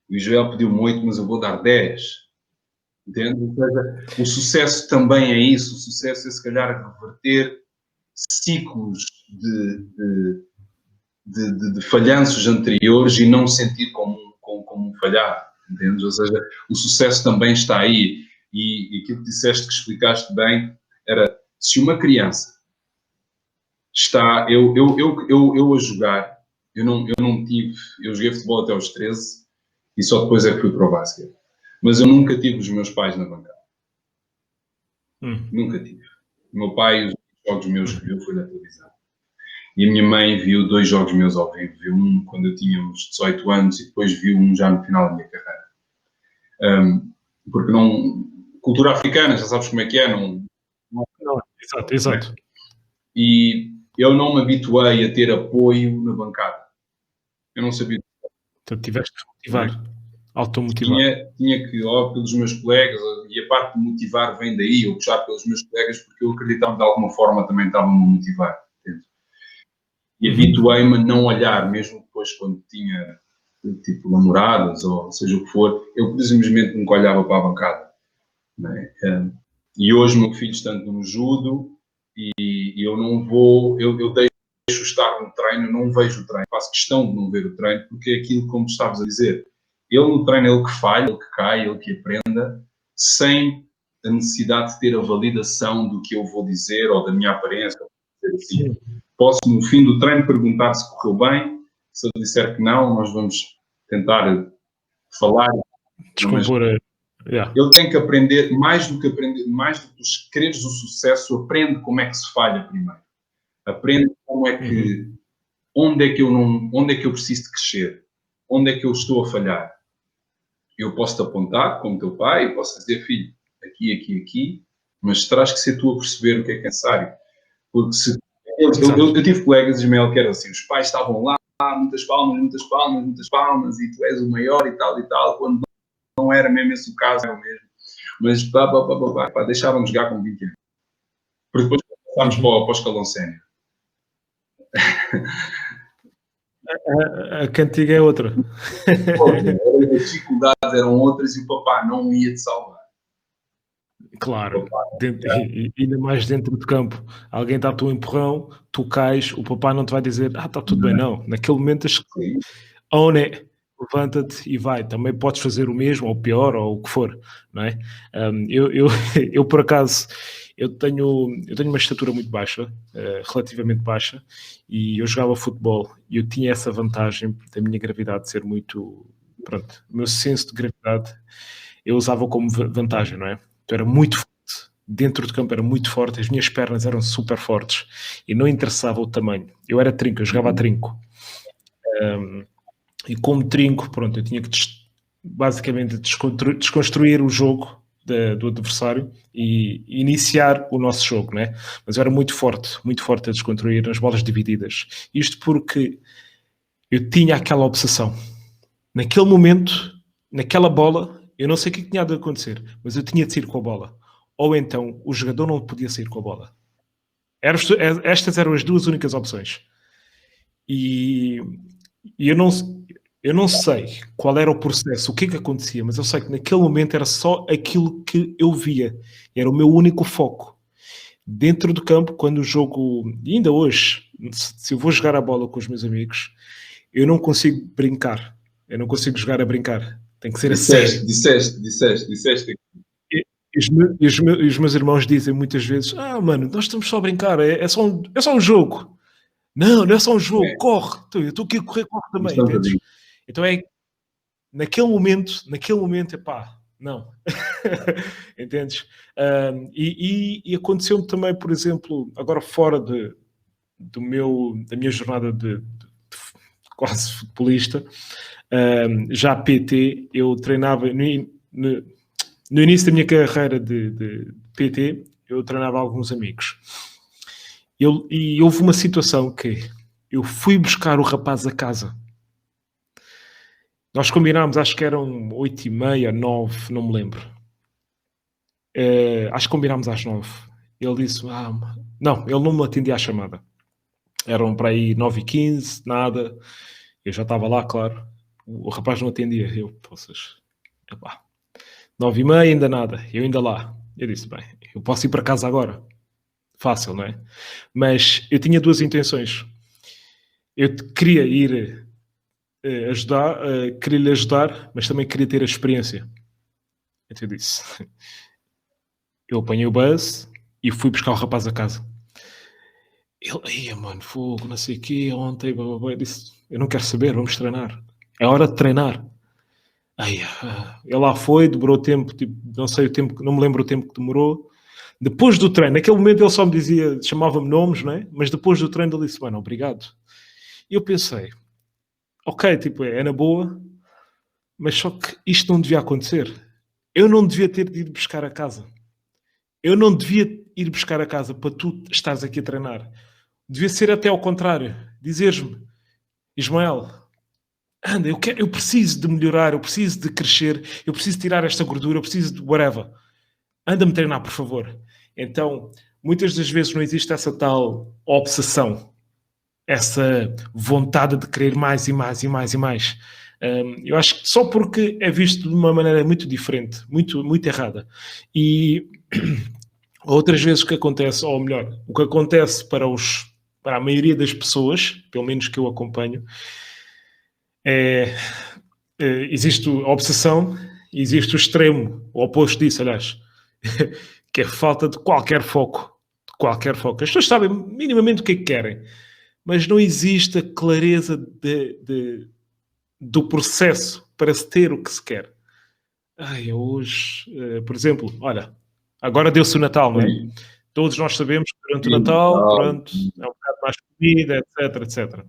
O Ismael pediu-me 8, mas eu vou dar 10. Entende? Ou seja, o sucesso também é isso. O sucesso é, se calhar, reverter ciclos de falhanços anteriores e não sentir como um falhar. Entende? Ou seja, o sucesso também está aí. E aquilo que disseste, que explicaste bem, era, se uma criança está... Eu a jogar, eu joguei futebol até aos 13 e só depois é que fui para o basquete. Mas eu nunca tive os meus pais na bancada. Nunca tive. O meu pai, os jogos meus que viu foi na televisão. E a minha mãe viu 2 jogos meus ao vivo. Viu um quando eu tinha uns 18 anos e depois viu um já no final da minha carreira. Porque não... Cultura africana, já sabes como é que é. Não,
exato.
E eu não me habituei a ter apoio na bancada. Eu não sabia.
Então tiveste que motivar, automotivar.
Tinha que, pelos meus colegas, e a parte de motivar vem daí, eu puxar pelos meus colegas, porque eu acreditava de alguma forma também estavam-me a motivar. Entende? E habituei-me a não olhar, mesmo depois quando tinha, tipo, namoradas, ou seja o que for, eu simplesmente nunca olhava para a bancada. Não é? E hoje o meu filho estando no judo e eu não vou, eu deixo estar no treino, eu não vejo o treino, faço questão de não ver o treino, porque é aquilo como tu estavas a dizer, ele no treino, ele que falha, ele que cai, ele que aprenda, sem a necessidade de ter a validação do que eu vou dizer ou da minha aparência. Assim. Posso, no fim do treino, perguntar se correu bem. Se eu disser que não, nós vamos tentar falar.
Descompor.
Ele tem que aprender, mais do que quereres o sucesso, aprende como é que se falha primeiro. Aprende como é que, onde é que eu preciso de crescer, onde é que eu estou a falhar. Eu posso te apontar, como teu pai, posso dizer, filho, aqui, mas terás que ser tu a perceber o que é necessário. Porque se eu tive colegas, Ismael, que eram assim, os pais estavam lá, muitas palmas, e tu és o maior e tal, quando não era mesmo esse o caso, era o mesmo. Mas deixávamos jogar com 20 anos. Porque depois passámos para o escalão sénior.
A cantiga é outra.
As dificuldades eram outras e o papá não ia te salvar.
Claro, ainda mais dentro de campo. Alguém dá-te um empurrão, tu cais, o papá não te vai dizer, está tudo bem, não. Naquele momento, own it, levanta-te e vai. Também podes fazer o mesmo, ou pior, ou o que for, não é? Eu por acaso, eu tenho uma estatura muito baixa, relativamente baixa, e eu jogava futebol, e eu tinha essa vantagem da minha gravidade ser muito... Pronto, o meu senso de gravidade, eu usava como vantagem, não é? Eu era muito forte, dentro do campo era muito forte, as minhas pernas eram super fortes e não interessava o tamanho. Eu era trinco, eu jogava a trinco. E como trinco, pronto, eu tinha que basicamente desconstruir o jogo do adversário e iniciar o nosso jogo, né? Mas eu era muito forte a desconstruir nas bolas divididas. Isto porque eu tinha aquela obsessão. Naquele momento, naquela bola, eu não sei o que tinha de acontecer, mas eu tinha de sair com a bola. Ou então, o jogador não podia sair com a bola. Estas eram as duas únicas opções. E eu não sei qual era o processo, o que é que acontecia, mas eu sei que naquele momento era só aquilo que eu via. Era o meu único foco. Dentro do campo, quando o jogo... E ainda hoje, se eu vou jogar a bola com os meus amigos, eu não consigo brincar. Eu não consigo jogar a brincar. Tem que ser a sério.
Disseste.
E os meus irmãos dizem muitas vezes, mano, nós estamos só a brincar, é só um jogo. Não é só um jogo, corre. Eu estou aqui a correr também, entendes? Então naquele momento, não. Entendes? E aconteceu-me também, por exemplo, agora fora da minha jornada de quase futebolista, já PT, eu treinava no início da minha carreira de PT, eu treinava alguns amigos. E houve uma situação que eu fui buscar o rapaz a casa. Nós combinámos, acho que eram 8h30, 9, não me lembro. Acho que combinámos às 9. Ele disse, não, ele não me atendia à chamada. Eram para aí 9h15, nada. Eu já estava lá, claro. O rapaz não atendia. Eu, 9h30, ainda nada. Eu ainda lá. Eu disse, bem, eu posso ir para casa agora. Fácil, não é? Mas eu tinha duas intenções. Eu queria ir queria-lhe ajudar, mas também queria ter a experiência. Então eu disse, eu apanhei o bus e fui buscar o rapaz a casa. Ele, mano, fogo, não sei o quê, ontem, blá, blá, blá. Eu disse, eu não quero saber, vamos treinar. É hora de treinar. Ele lá foi, demorou tempo, tipo, não sei o tempo, não me lembro o tempo que demorou. Depois do treino, naquele momento ele só me dizia, chamava-me nomes, não é? Mas depois do treino ele disse, mano, obrigado. E eu pensei, ok, tipo, é na boa, mas só que isto não devia acontecer. Eu não devia ter ido buscar a casa. Eu não devia ir buscar a casa para tu estares aqui a treinar. Devia ser até ao contrário. Dizeres-me, Ismael, anda, eu preciso de melhorar, eu preciso de crescer, eu preciso tirar esta gordura, eu preciso de whatever. Anda-me treinar, por favor. Então, muitas das vezes não existe essa tal obsessão, essa vontade de querer mais e mais e mais e mais. Eu acho que só porque é visto de uma maneira muito diferente, muito, muito errada. E Outras vezes o que acontece, ou melhor, o que acontece para a maioria das pessoas, pelo menos que eu acompanho, é, existe a obsessão e existe o extremo, o oposto disso, aliás, que é a falta de qualquer foco. De qualquer foco. As pessoas sabem minimamente o que é que querem, mas não existe a clareza do processo para se ter o que se quer. Ai, hoje, por exemplo, olha, agora deu-se o Natal, não é?
Sim,
Todos nós sabemos que durante o
sim,
Natal, pronto, é um bocado mais comida, etc, etc.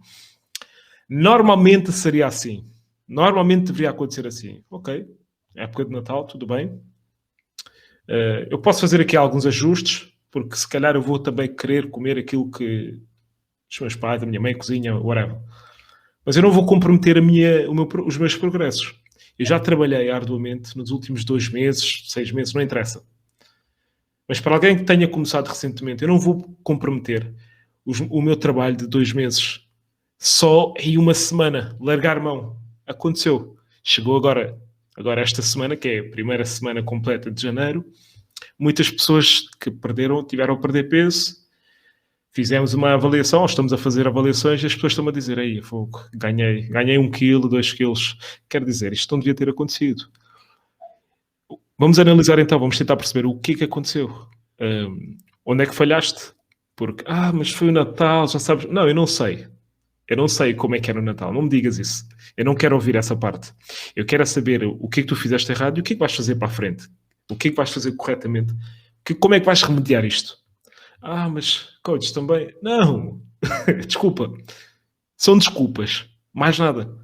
Normalmente seria assim. Normalmente deveria acontecer assim. Ok, época de Natal, tudo bem. Eu posso fazer aqui alguns ajustes, porque se calhar eu vou também querer comer aquilo que os meus pais, a minha mãe cozinha, whatever. Mas eu não vou comprometer os meus progressos. Eu já trabalhei arduamente nos últimos 2 meses, 6 meses, não interessa. Mas para alguém que tenha começado recentemente, eu não vou comprometer o meu trabalho de 2 meses só em uma semana. Largar mão. Aconteceu. Chegou agora esta semana, que é a primeira semana completa de janeiro. Muitas pessoas que tiveram a perder peso. Fizemos uma avaliação, ou estamos a fazer avaliações, e as pessoas estão a dizer, aí, fogo, ganhei 1 quilo, 2 quilos. Quer dizer, isto não devia ter acontecido. Vamos analisar então, vamos tentar perceber o que é que aconteceu. Onde é que falhaste? Porque, mas foi o Natal, já sabes. Não, eu não sei. Eu não sei como é que era o Natal. Não me digas isso. Eu não quero ouvir essa parte. Eu quero saber o que é que tu fizeste errado e o que é que vais fazer para a frente. O que é que vais fazer corretamente. Como é que vais remediar isto? Mas, coach, também. Não! Desculpa. São desculpas. Mais nada.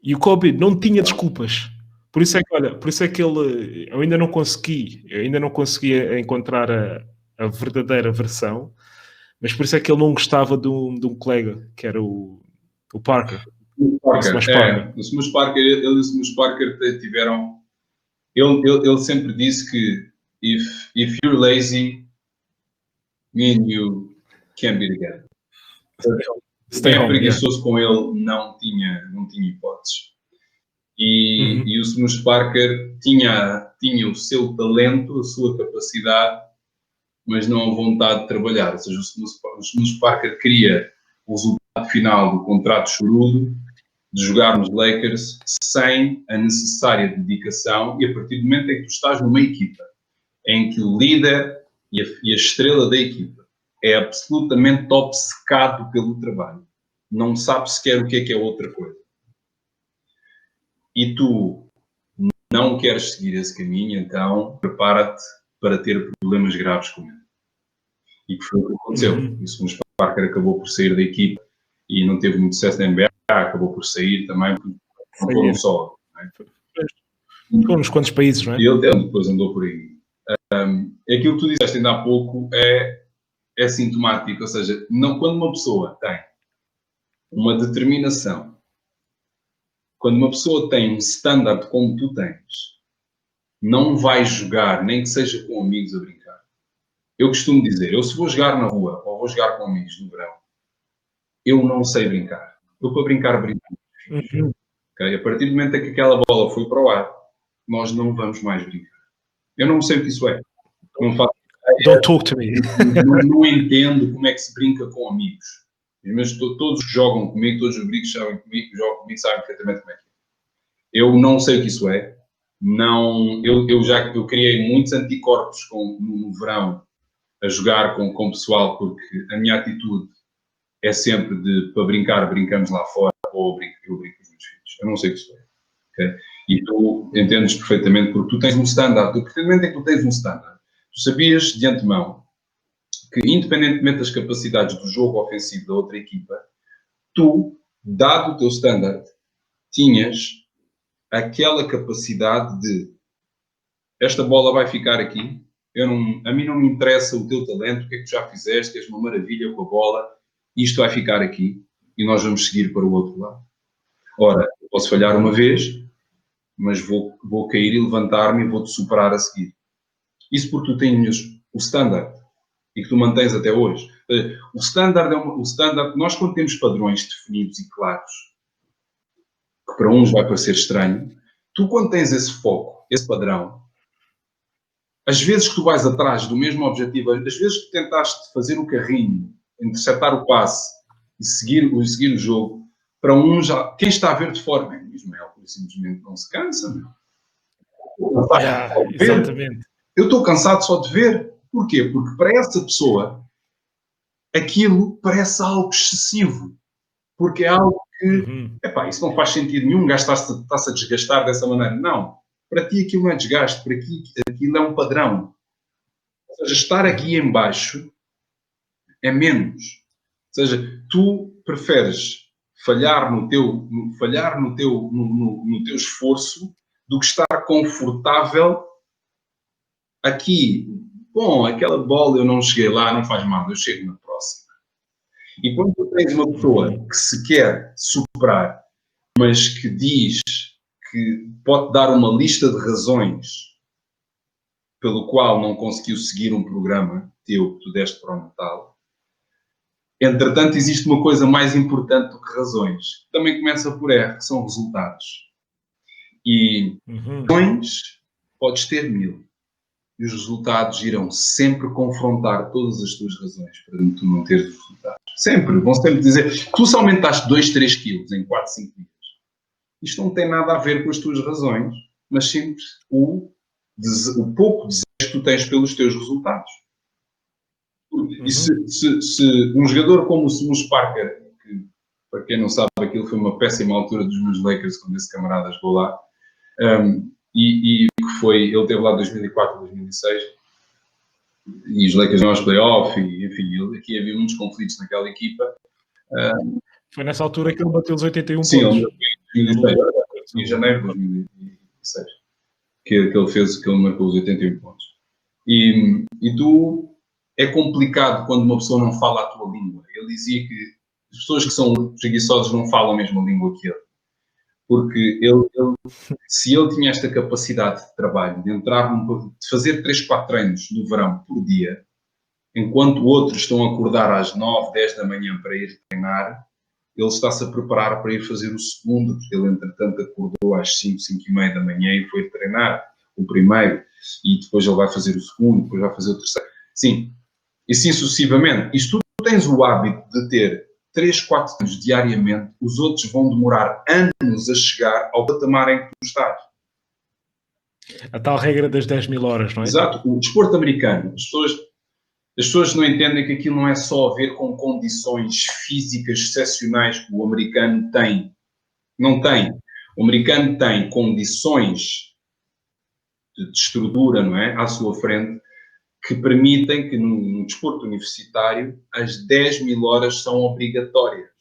E o Kobe não tinha desculpas. Por isso é que, olha, por isso é que eu ainda não consegui encontrar a verdadeira versão, mas por isso é que ele não gostava de um colega, que era o Parker. O Smash Parker.
O Smash Parker, ele e o Smash Parker tiveram. Ele sempre disse que if you're lazy, me and you can't be together.
Stay
Quem é
home,
preguiçoso com ele não tinha hipóteses. E o Smash Parker tinha o seu talento, a sua capacidade, mas não a vontade de trabalhar. Ou seja, o Smash Parker queria o resultado final do contrato chorudo, de jogar nos Lakers sem a necessária dedicação, e a partir do momento em que tu estás numa equipa em que o líder e a estrela da equipa é absolutamente obcecado pelo trabalho, não sabe sequer o que é outra coisa, e tu não queres seguir esse caminho, então prepara-te para ter problemas graves com ele. E que foi o que aconteceu. Isso, o Parker acabou por sair da equipa e não teve muito sucesso na NBA, acabou por sair também, porque não foram só.
Foram uns quantos países, não é?
E ele depois andou por aí. Aquilo que tu disseste ainda há pouco é sintomático, ou seja, quando uma pessoa tem uma determinação, quando uma pessoa tem um standard como tu tens, não vai jogar, nem que seja com amigos a brincar. Eu costumo dizer, se vou jogar na rua ou vou jogar com amigos no verão, eu não sei brincar. Eu para brincar, brinco. Okay? A partir do momento em que aquela bola foi para o ar, nós não vamos mais brincar. Eu não sei o que isso é. Não faço
Don't talk to me.
não entendo como é que se brinca com amigos. Mas todos que jogam comigo, todos os amigos sabem comigo, que jogam comigo, sabem perfeitamente como é que é. Eu não sei o que isso é. Não, eu criei muitos anticorpos no verão a jogar com o pessoal, porque a minha atitude é sempre para brincar, brincamos lá fora, ou eu brinco com os meus filhos. Eu não sei o que isso é. Okay? E tu entendes perfeitamente, porque tu tens um standard. Do momento em que tu tens um standard, tu sabias de antemão que, independentemente das capacidades do jogo ofensivo da outra equipa, tu, dado o teu standard, tinhas aquela capacidade de esta bola vai ficar aqui, a mim não me interessa o teu talento, o que é que tu já fizeste, és uma maravilha com a bola, isto vai ficar aqui e nós vamos seguir para o outro lado. Ora, eu posso falhar uma vez, mas vou cair e levantar-me e vou-te superar a seguir. Isso porque tu tens o standard e que tu mantens até hoje. O standard nós quando temos padrões definidos e claros, que para uns vai parecer estranho, tu quando tens esse foco, esse padrão, As vezes que tu vais atrás do mesmo objetivo, as vezes que tentaste fazer o carrinho, interceptar o passe e seguir o jogo, para um já... Quem está a ver de fora, Ismael, simplesmente não se cansa, meu.
Exatamente.
Eu estou cansado só de ver. Porquê? Porque para essa pessoa aquilo parece algo excessivo. Porque é algo que, isso não faz sentido nenhum, o gajo está-se a desgastar dessa maneira. Não. Para ti aquilo não é desgaste, para ti aquilo é um padrão. Ou seja, estar aqui em baixo é menos. Ou seja, tu preferes falhar no teu esforço do que estar confortável aqui. Bom, aquela bola eu não cheguei lá, não faz mal, eu chego na próxima. E quando tu tens uma pessoa que se quer superar, mas que diz que pode dar uma lista de razões pelo qual não conseguiu seguir um programa teu que tu deste para o Natal, entretanto existe uma coisa mais importante do que razões. Também começa por R, que são resultados. E razões podes ter 1000. E os resultados irão sempre confrontar todas as tuas razões para tu não teres resultados. Sempre. Vão sempre dizer, tu só aumentaste 2, 3 quilos em 4, 5 dias. Isto não tem nada a ver com as tuas razões, mas sempre o pouco desejo que tu tens pelos teus resultados. E se um jogador como o Seamus Parker, que, para quem não sabe, aquilo foi uma péssima altura dos meus Lakers, quando esse camarada jogou lá, e que foi, ele teve lá 2004, 2006, e os Lakers vão aos playoffs, e enfim, aqui havia muitos conflitos naquela equipa.
Foi nessa altura que ele bateu os 81
sim,
pontos.
Sim, em 2016, em janeiro de 2016, que ele marcou os 81 pontos. E tu, é complicado quando uma pessoa não fala a tua língua. Ele dizia que as pessoas que são preguiçosas não falam a mesma língua que ele. Porque se ele tinha esta capacidade de trabalho, de fazer 3, 4 treinos no verão por dia, enquanto outros estão a acordar às 9, 10 da manhã para ir treinar, ele está-se a preparar para ir fazer o segundo, porque ele, entretanto, acordou às 5, 5 e meia da manhã e foi treinar o primeiro, e depois ele vai fazer o segundo, depois vai fazer o terceiro. Sim, e assim sucessivamente. E se tu tens o hábito de ter 3, 4 anos diariamente, os outros vão demorar anos a chegar ao patamar em que tu estás.
A tal regra das 10.000 horas, não é?
Exato. O desporto americano, as pessoas não entendem que aquilo não é só a ver com condições físicas excepcionais que o americano tem. Não tem. O americano tem condições de estrutura, não é, à sua frente, que permitem que no desporto universitário as 10.000 horas são obrigatórias.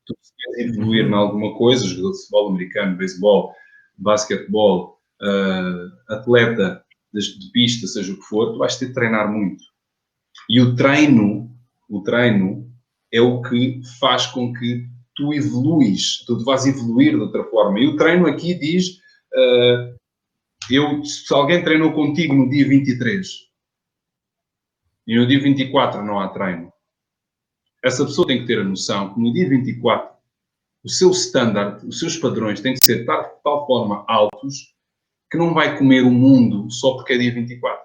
Tu se queres evoluir em alguma coisa, jogador de futebol americano, beisebol, basquetebol, atleta de pista, seja o que for, tu vais ter de treinar muito. E o treino é o que faz com que tu evoluís, tu vais evoluir de outra forma. E o treino aqui diz, se alguém treinou contigo no dia 23 e no dia 24 não há treino, essa pessoa tem que ter a noção que no dia 24 o seu standard, os seus padrões têm que ser de tal forma altos que não vai comer o mundo só porque é dia 24.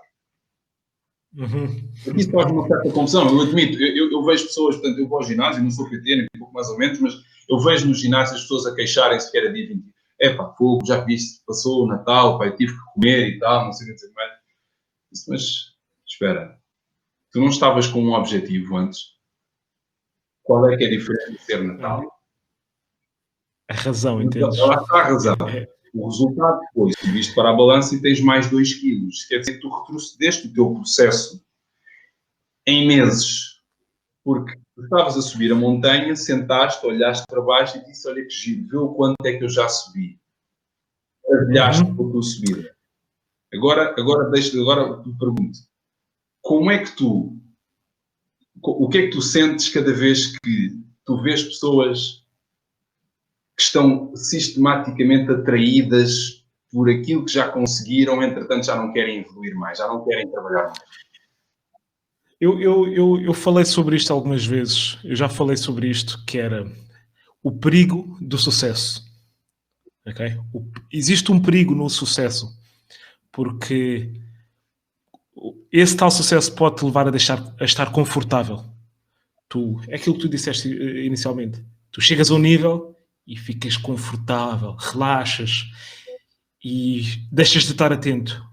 Porque isso faz uma certa confusão. Eu admito, eu vejo pessoas, portanto, eu vou ao ginásio, não sou PT, nem um pouco mais ou menos, mas eu vejo no ginásio as pessoas a queixarem-se que era dia 20. Fogo, já viste, passou o Natal, pai, tive que comer e tal, não sei o que dizer mais. Mas, espera, tu não estavas com um objetivo antes? Qual é que é a diferença de ser Natal?
A razão, entendes?
Ela está a razão. O resultado foi, subiste para a balança e tens mais 2 quilos. Quer dizer que tu retrocedeste o teu processo em meses. Porque tu estavas a subir a montanha, sentaste, olhaste para baixo e disse, olha que giro, vê o quanto é que eu já subi. Maravilhaste com a tua subida. Agora te pergunto, como é que o que é que tu sentes cada vez que tu vês pessoas que estão sistematicamente atraídas por aquilo que já conseguiram, entretanto já não querem evoluir mais, já não querem trabalhar mais?
Eu falei sobre isto algumas vezes. Eu já falei sobre isto, que era o perigo do sucesso. Okay? Existe um perigo no sucesso, porque esse tal sucesso pode te levar a estar confortável. É aquilo que tu disseste inicialmente. Tu chegas a um nível e ficas confortável, relaxas e deixas de estar atento.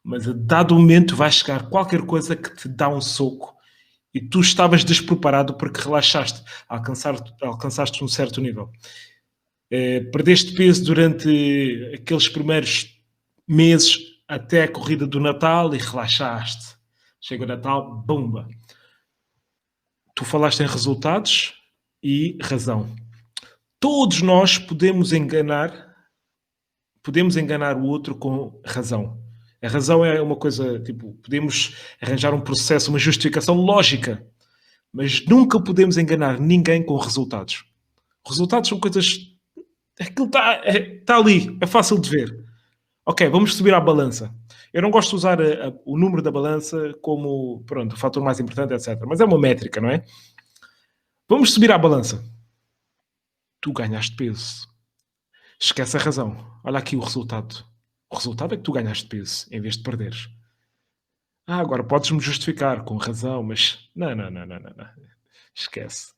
Mas a dado momento vai chegar qualquer coisa que te dá um soco e tu estavas despreparado porque relaxaste, alcançaste um certo nível. Perdeste peso durante aqueles primeiros meses até a corrida do Natal e relaxaste. Chega o Natal, bomba. Tu falaste em resultados e razão. Todos nós podemos enganar o outro com razão. A razão é uma coisa, tipo, podemos arranjar um processo, uma justificação lógica, mas nunca podemos enganar ninguém com resultados. Resultados são coisas... Aquilo está ali, é fácil de ver. Ok, vamos subir à balança. Eu não gosto de usar o número da balança como, pronto, o fator mais importante, etc. Mas é uma métrica, não é? Vamos subir à balança. Tu ganhaste peso. Esquece a razão. Olha aqui o resultado. O resultado é que tu ganhaste peso, em vez de perderes. Agora podes-me justificar com razão, mas... Não. Esquece.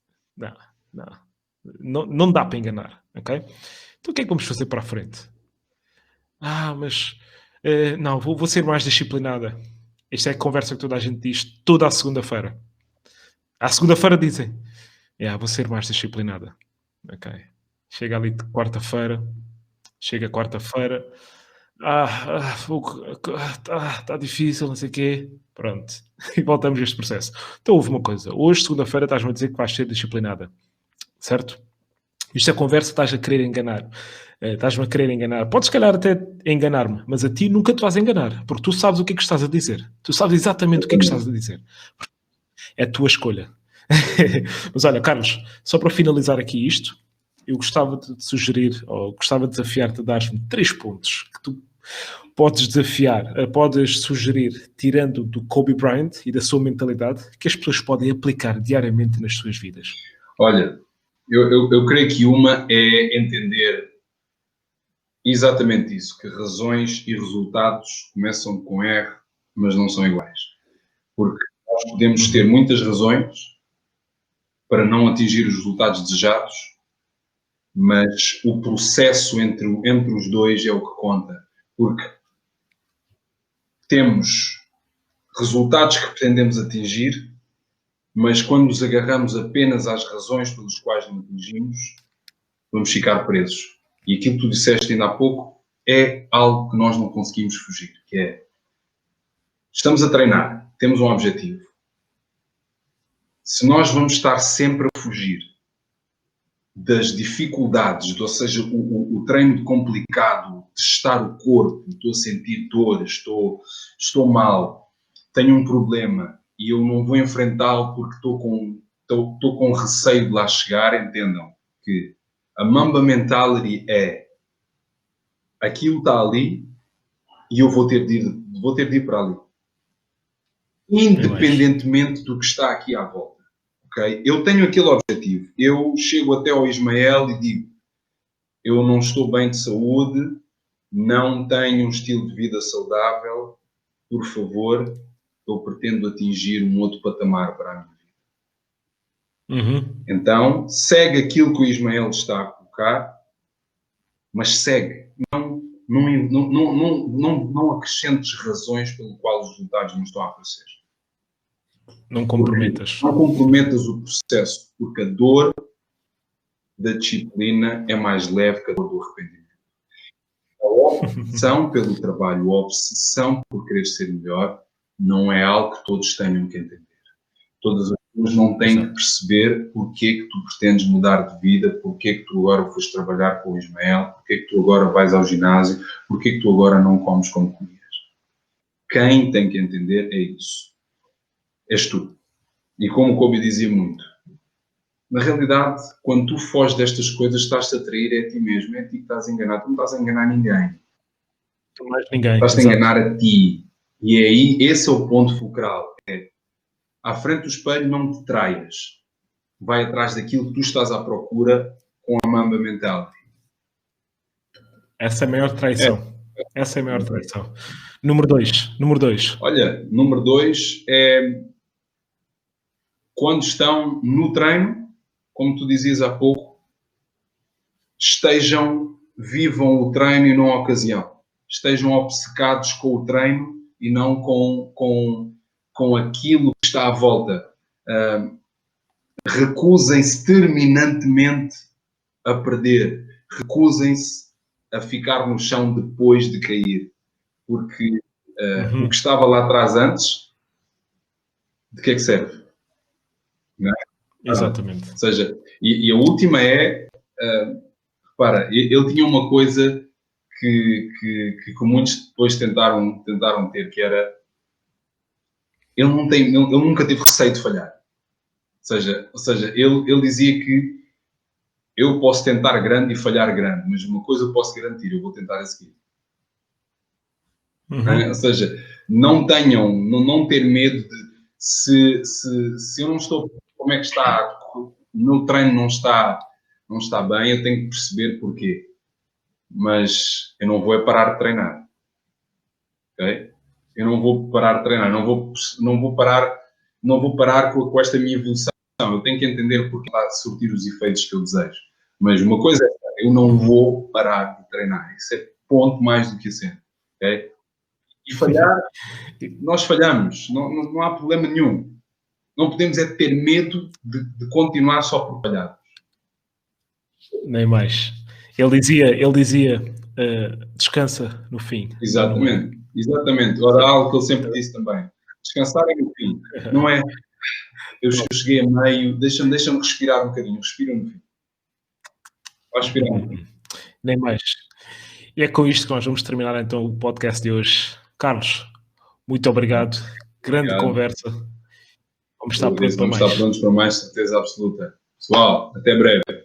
Não dá para enganar, ok? Então o que é que vamos fazer para a frente? Mas... não, vou ser mais disciplinada. Esta é a conversa que toda a gente diz toda a segunda-feira. À segunda-feira dizem... vou ser mais disciplinada. Ok. Chega ali de quarta-feira. Chega quarta-feira. Está difícil, não sei o quê. Pronto. E voltamos a este processo. Então houve uma coisa. Hoje, segunda-feira, estás-me a dizer que vais ser disciplinada. Certo? Isto é conversa, estás a querer enganar. Estás-me a querer enganar. Podes, se calhar, até enganar-me, mas a ti nunca te vais enganar, porque tu sabes o que é que estás a dizer. Tu sabes exatamente o que é que estás a dizer. É a tua escolha. Mas olha, Carlos, só para finalizar aqui isto, eu gostava de sugerir, ou gostava de desafiar-te a dar-me 3 pontos que tu podes podes sugerir, tirando do Kobe Bryant e da sua mentalidade, que as pessoas podem aplicar diariamente nas suas vidas.
Olha, eu creio que uma é entender exatamente isso, que razões e resultados começam com R, mas não são iguais. Porque nós podemos ter muitas razões para não atingir os resultados desejados, mas o processo entre os dois é o que conta. Porque temos resultados que pretendemos atingir, mas quando nos agarramos apenas às razões pelas quais não atingimos, vamos ficar presos. E aquilo que tu disseste ainda há pouco é algo que nós não conseguimos fugir, que é, estamos a treinar, temos um objetivo. Se nós vamos estar sempre a fugir das dificuldades, ou seja, o treino complicado, testar o corpo, estou a sentir dor, estou mal, tenho um problema e eu não vou enfrentá-lo porque estou com receio de lá chegar, entendam que a Mamba Mentality é aquilo está ali e eu vou ter de ir para ali. Independentemente do que está aqui à volta. Okay? Eu tenho aquele objetivo. Eu chego até ao Ismael e digo, eu não estou bem de saúde, não tenho um estilo de vida saudável, por favor, eu pretendo atingir um outro patamar para a minha vida. Então, segue aquilo que o Ismael está a colocar, mas segue. Não acrescentes razões pelo qual os resultados não estão a aparecer.
Não comprometas.
Não comprometas o processo, porque a dor da disciplina é mais leve que a dor do arrependimento. A obsessão pelo trabalho, a obsessão por querer ser melhor, não é algo que todos tenham que entender. Todas as pessoas não têm que perceber porque é que tu pretendes mudar de vida, porque é que tu agora vais trabalhar com o Ismael, porque é que tu agora vais ao ginásio, porque é que tu agora não comes como comias. Quem tem que entender é isso. És tu. E como o Kobe dizia muito, na realidade, quando tu foges destas coisas, estás-te a trair a ti mesmo, é a ti que estás a enganar. Tu não estás a enganar ninguém. Estás-te a enganar a ti. E aí, esse é o ponto fulcral. É, à frente do espelho, não te traias. Vai atrás daquilo que tu estás à procura com a Mamba Mentality.
Essa é a maior traição. Essa é a maior traição. Número 2.
Olha, número 2 é quando estão no treino, como tu dizias há pouco, vivam o treino e não a ocasião. Estejam obcecados com o treino e não com aquilo que está à volta. Recusem-se terminantemente a perder. Recusem-se a ficar no chão depois de cair. Porque o que estava lá atrás antes, de que é que serve? Não é?
Exatamente.
Ou seja, e a última é, repara, ele tinha uma coisa que muitos depois tentaram ter, que era, ele nunca teve receio de falhar. Ou seja, ele dizia que eu posso tentar grande e falhar grande, mas uma coisa eu posso garantir, eu vou tentar a seguir. Ou seja, não ter medo de se eu não estou, como é que está, o meu treino não está bem, eu tenho que perceber porquê. Mas eu não vou parar de treinar. Ok? Eu não vou parar de treinar, não vou parar com esta minha evolução. Eu tenho que entender porque está a surtir os efeitos que eu desejo. Mas uma coisa é, eu não vou parar de treinar. Isso é ponto mais do que acento. Ok? E falhar, nós falhamos, não há problema nenhum. Não podemos é ter medo de continuar só por falhar.
Nem mais. Ele dizia descansa no fim.
Exatamente. Ora, algo que ele sempre disse também. Descansar é no fim. Não é, eu cheguei a meio, deixa-me respirar um bocadinho. Respira no fim. Vai respirar um bocadinho.
Nem mais. E é com isto que nós vamos terminar então o podcast de hoje. Carlos, muito obrigado. Grande conversa. Vamos estar prontos para mais.
Vamos estar prontos para mais, certeza absoluta. Pessoal, até breve.